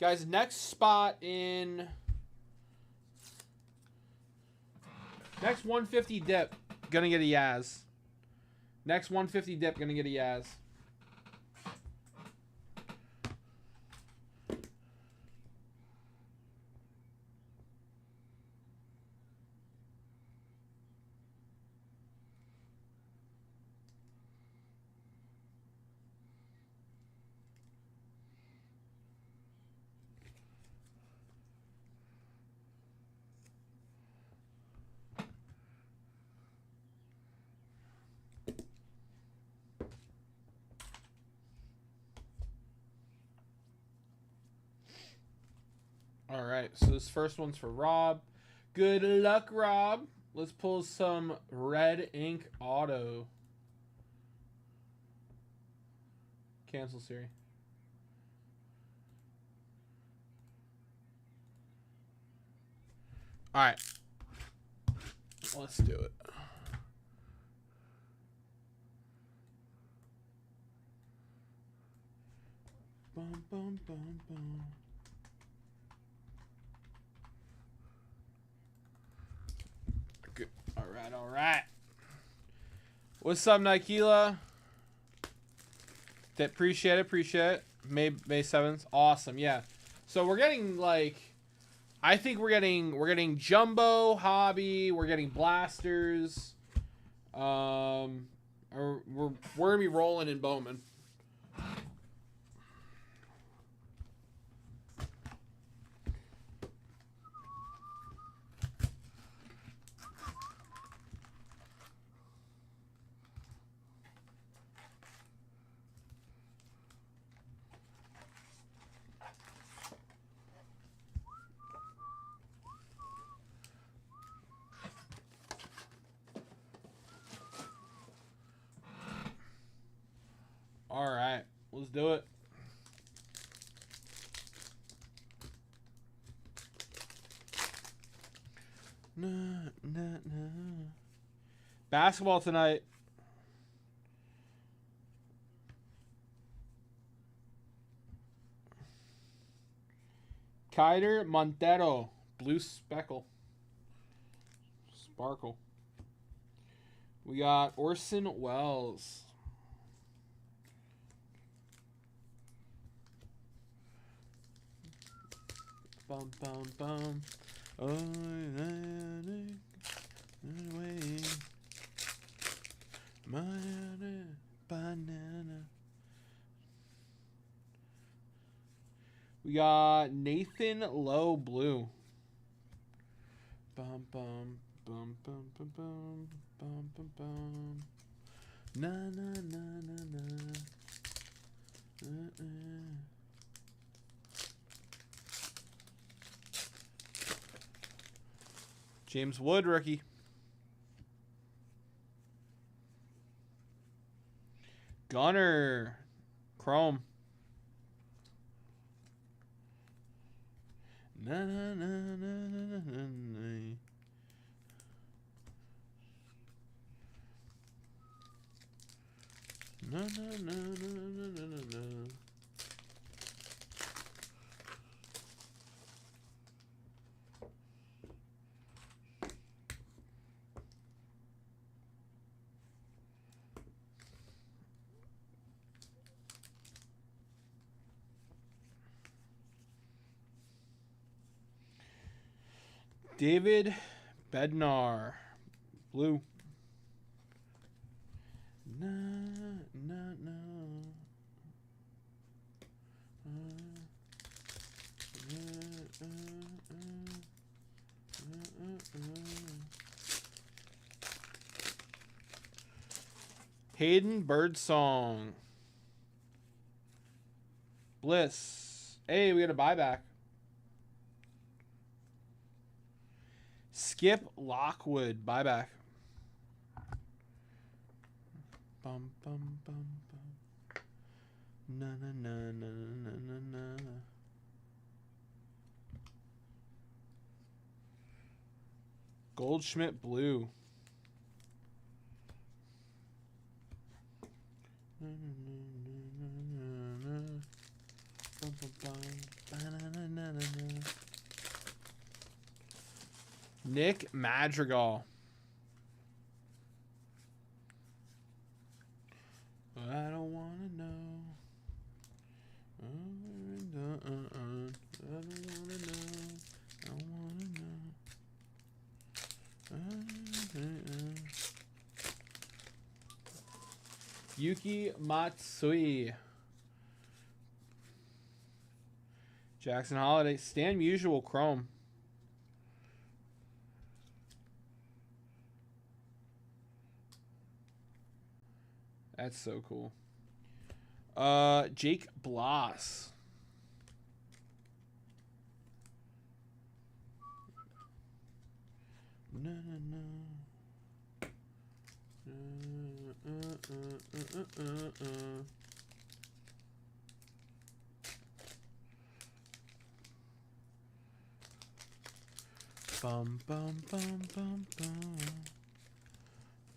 Speaker 2: Guys, next spot in... Next 150 dip, gonna get a Yaz. Next 150 dip, gonna get a Yaz. All right, so this first one's for Rob. Good luck, Rob. Let's pull some red ink auto. Cancel series. All right, let's do it. Bum, bum, bum, bum. Good. All right, all right. What's up, Nikela? Appreciate it. May 7th. Awesome, yeah. So we're getting like, I think we're getting jumbo hobby. We're getting blasters. We're gonna be rolling in Bowman. All right, let's do it. Basketball tonight. Kiter Montero, blue speckle. Sparkle. We got Orson Welles. Bum bum bum. Oh, banana. We got Nathan Lowe Blue. Bum bum bum bum bum bum bum bum bum. Na na na na na. James Wood rookie. Gunner Chrome. Na na na na na na na. Na na na na na na na. David Bednar, blue. Na na na. Hayden Birdsong. Bliss. Hey, we got a buyback. Skip Lockwood, buyback. Bum bum bum bum. Na na na na na na na. Goldschmidt blue. Na na na na na na. Bum bum bum. Na na na na na. Nick Madrigal. I don't wanna know. I don't wanna know. I wanna know. Yuki Matsui. Jackson Holiday. Stan Musial Chrome. That's so cool. Jake Bloss. No, no, no. Bum bum bum bum bum.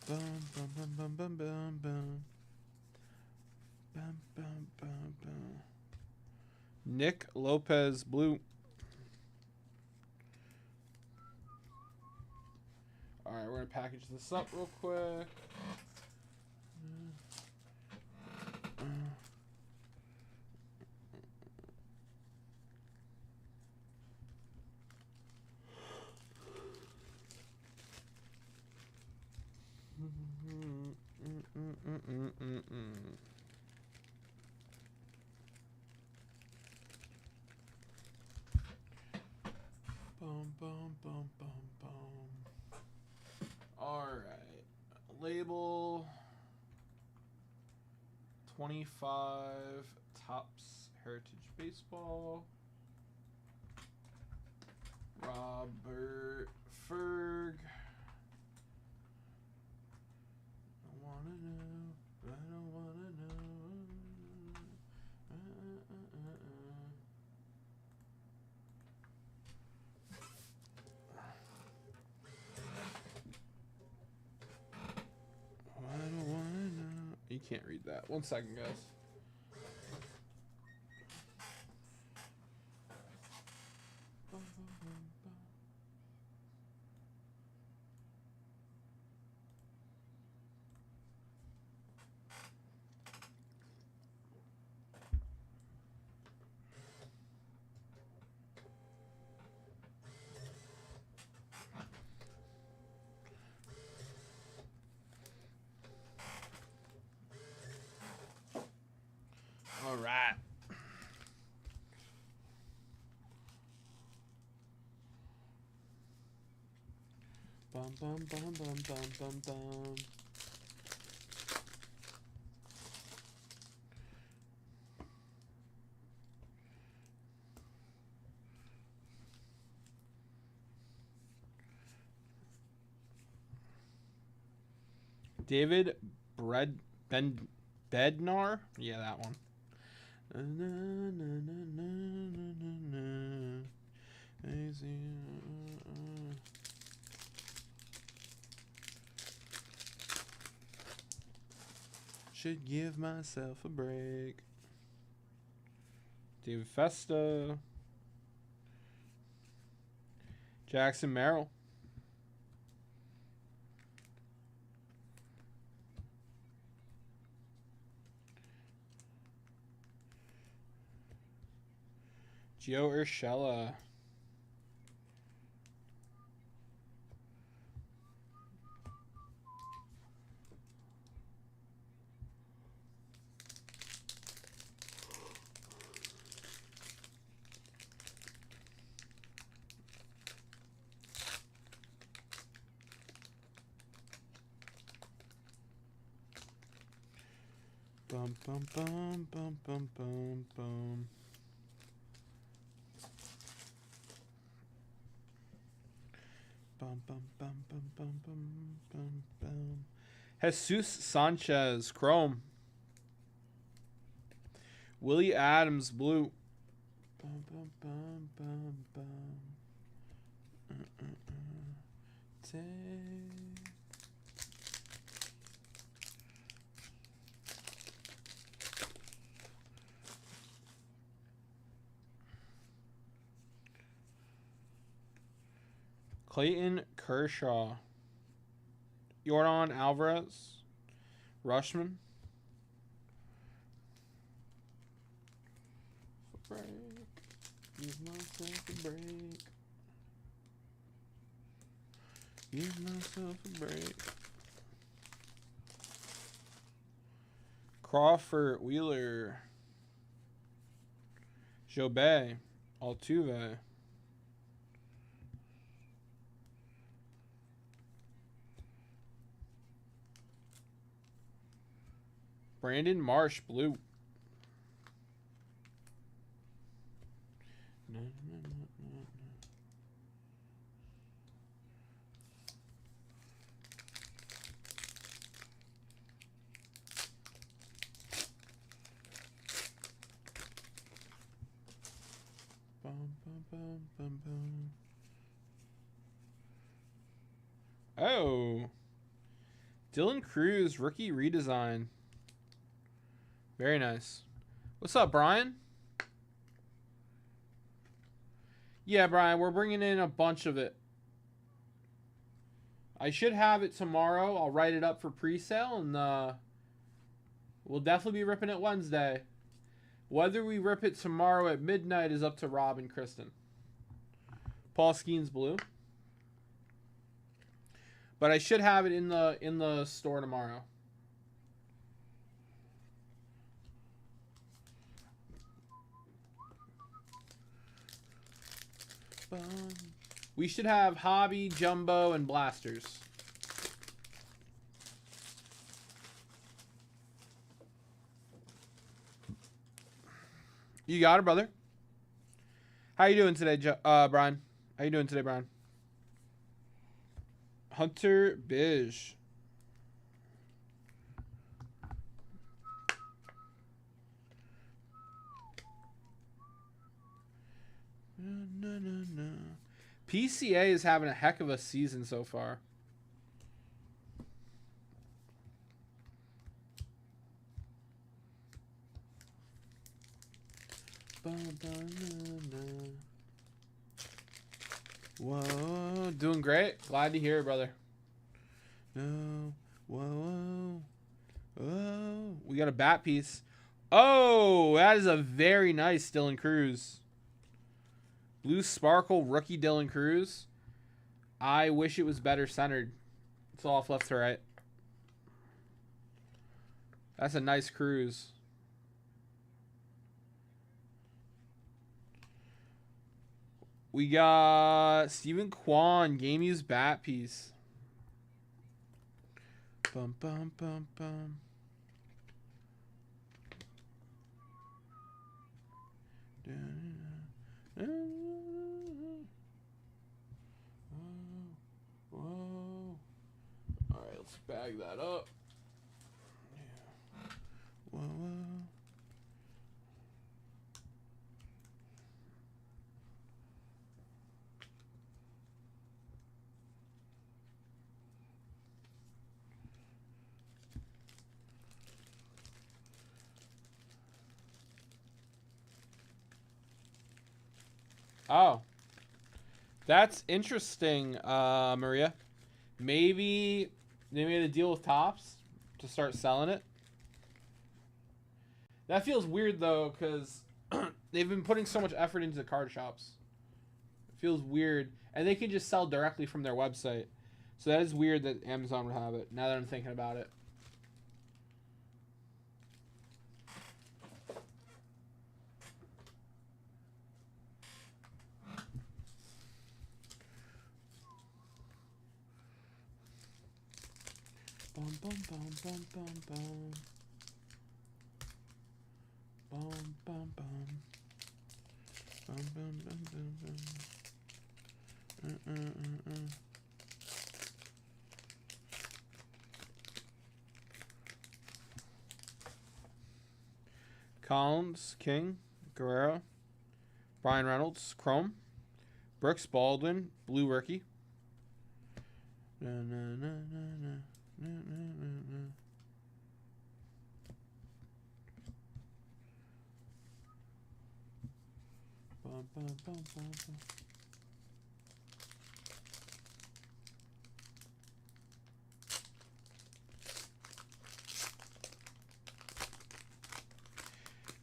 Speaker 2: Bum bum bum bum bum bum bum. Bum bum bum bum. Nick Lopez blue. All right, we're gonna package this up real quick. Bum, bum, bum, bum, bum. All right. Label 25 Topps Heritage Baseball. Robert Ferg. I wanna know. I don't wanna know. I don't wanna know. You can't read that. 1 second, guys. Bum, bum, bum, bum, bum, bum, bum. David Bednar? Yeah, that one. Should give myself a break. David Festa. Jackson Merrill. Gio Urshela. Bum bum bum bum bum bum bum. Bum bum bum bum bum bum bum bum. Jesus Sanchez Chrome. Willie Adams Blue. Bum bum bum bum bum. Take. Clayton Kershaw. Yordan Alvarez. Rushman. Break. Give myself a break. Give myself a break. Crawford Wheeler. Jobay. Altuve. Brandon Marsh Blue. Bum, bum, bum, bum, bum. Oh. Dylan Cruz rookie redesign. Very nice. What's up, Brian? Yeah, Brian, we're bringing in a bunch of it. I should have it tomorrow. I'll write it up for pre-sale, and we'll definitely be ripping it Wednesday. Whether we rip it tomorrow at midnight is up to Rob and Kristen. Paul Skeens Blue. But I should have it in the store tomorrow. We should have Hobby, Jumbo, and Blasters. You got it, brother. How you doing today, Brian? How you doing today, Brian? Hunter Bish. No. PCA is having a heck of a season so far. Whoa, doing great. Glad to hear it, brother. No, whoa. We got a bat piece. Oh, that is a very nice Dylan Cruz. Blue Sparkle rookie Dylan Cruz. I wish it was better centered. It's off left to right. That's a nice Cruz. We got Steven Kwan, game used bat piece. Bum bum bum bum. Whoa. Alright, let's bag that up. Yeah. Whoa. Oh. That's interesting, Maria. Maybe they made a deal with Topps to start selling it. That feels weird, though, because they've been putting so much effort into the card shops. It feels weird. And they can just sell directly from their website. So that is weird that Amazon would have it, now that I'm thinking about it. Bum bum bum bum bum bum. Bum bum bum. Bum bum bum bum bum. Collins, King, Guerrero, Brian Reynolds, Chrome, Brooks Baldwin, Blue Rookie. Na, na, na, na, na. Na, na, na, na. Bum, bum, bum, bum, bum.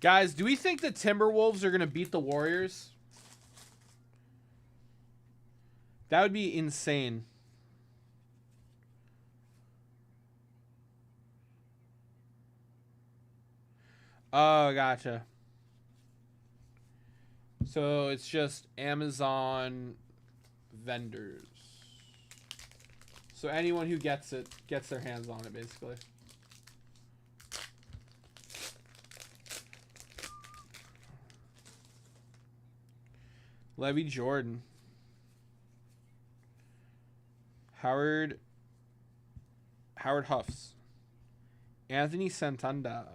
Speaker 2: Guys, do we think the Timberwolves are going to beat the Warriors? That would be insane. Oh, gotcha. So it's just Amazon vendors. So anyone who gets it gets their hands on it, basically. Levy Jordan. Howard Huffs. Anthony Santanda.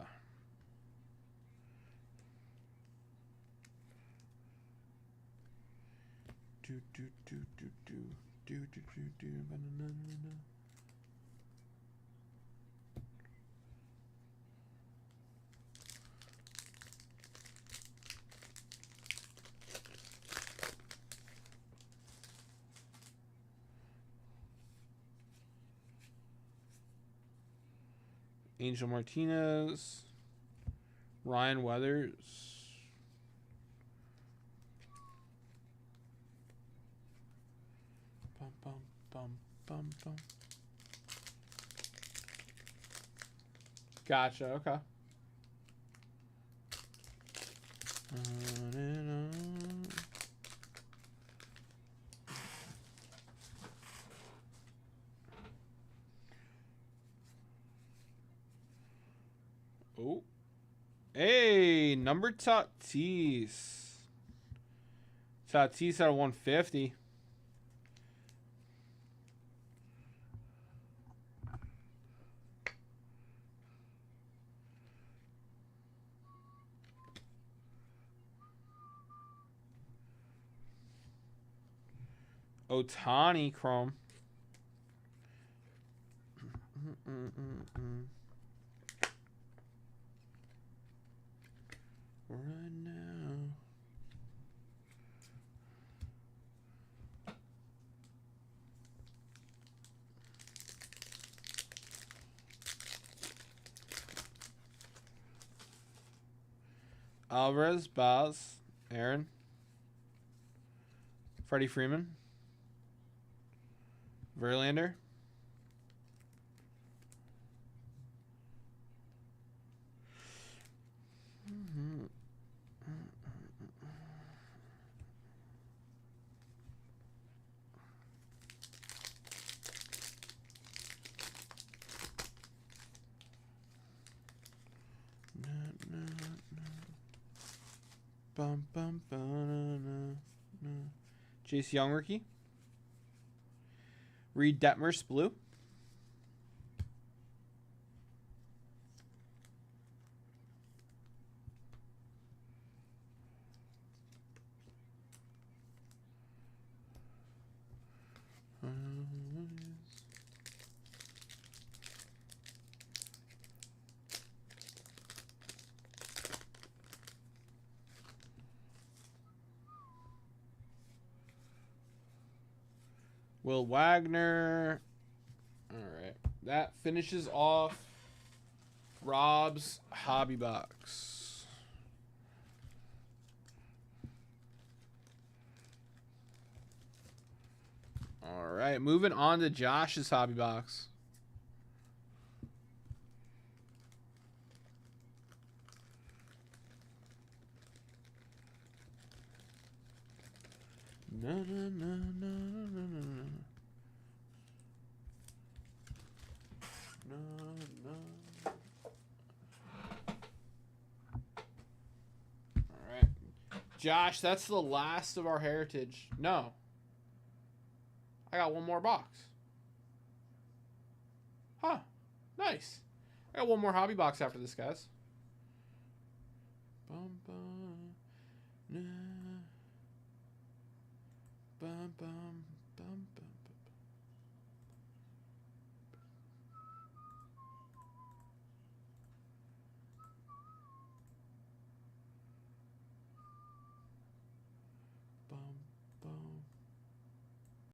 Speaker 2: Angel Martinez. Ryan Weathers. Bum, bum, bum, bum, bum. Gotcha, okay. Oh. Hey, number Tatis. Tatis at 150. Otani Chrome. Right now. Alvarez, Baz, Aaron. Freddie Freeman. Verlander. Bum, bum, bum, Chase Young rookie. Reed Detmers blue. Will Wagner. All right. That finishes off Rob's hobby box. All right. Moving on to Josh's hobby box. No, no, no, no, no, no, no. No, no. All right. Josh, that's the last of our heritage. No. I got one more box. Huh. Nice. I got one more hobby box after this, guys. Bum, bum.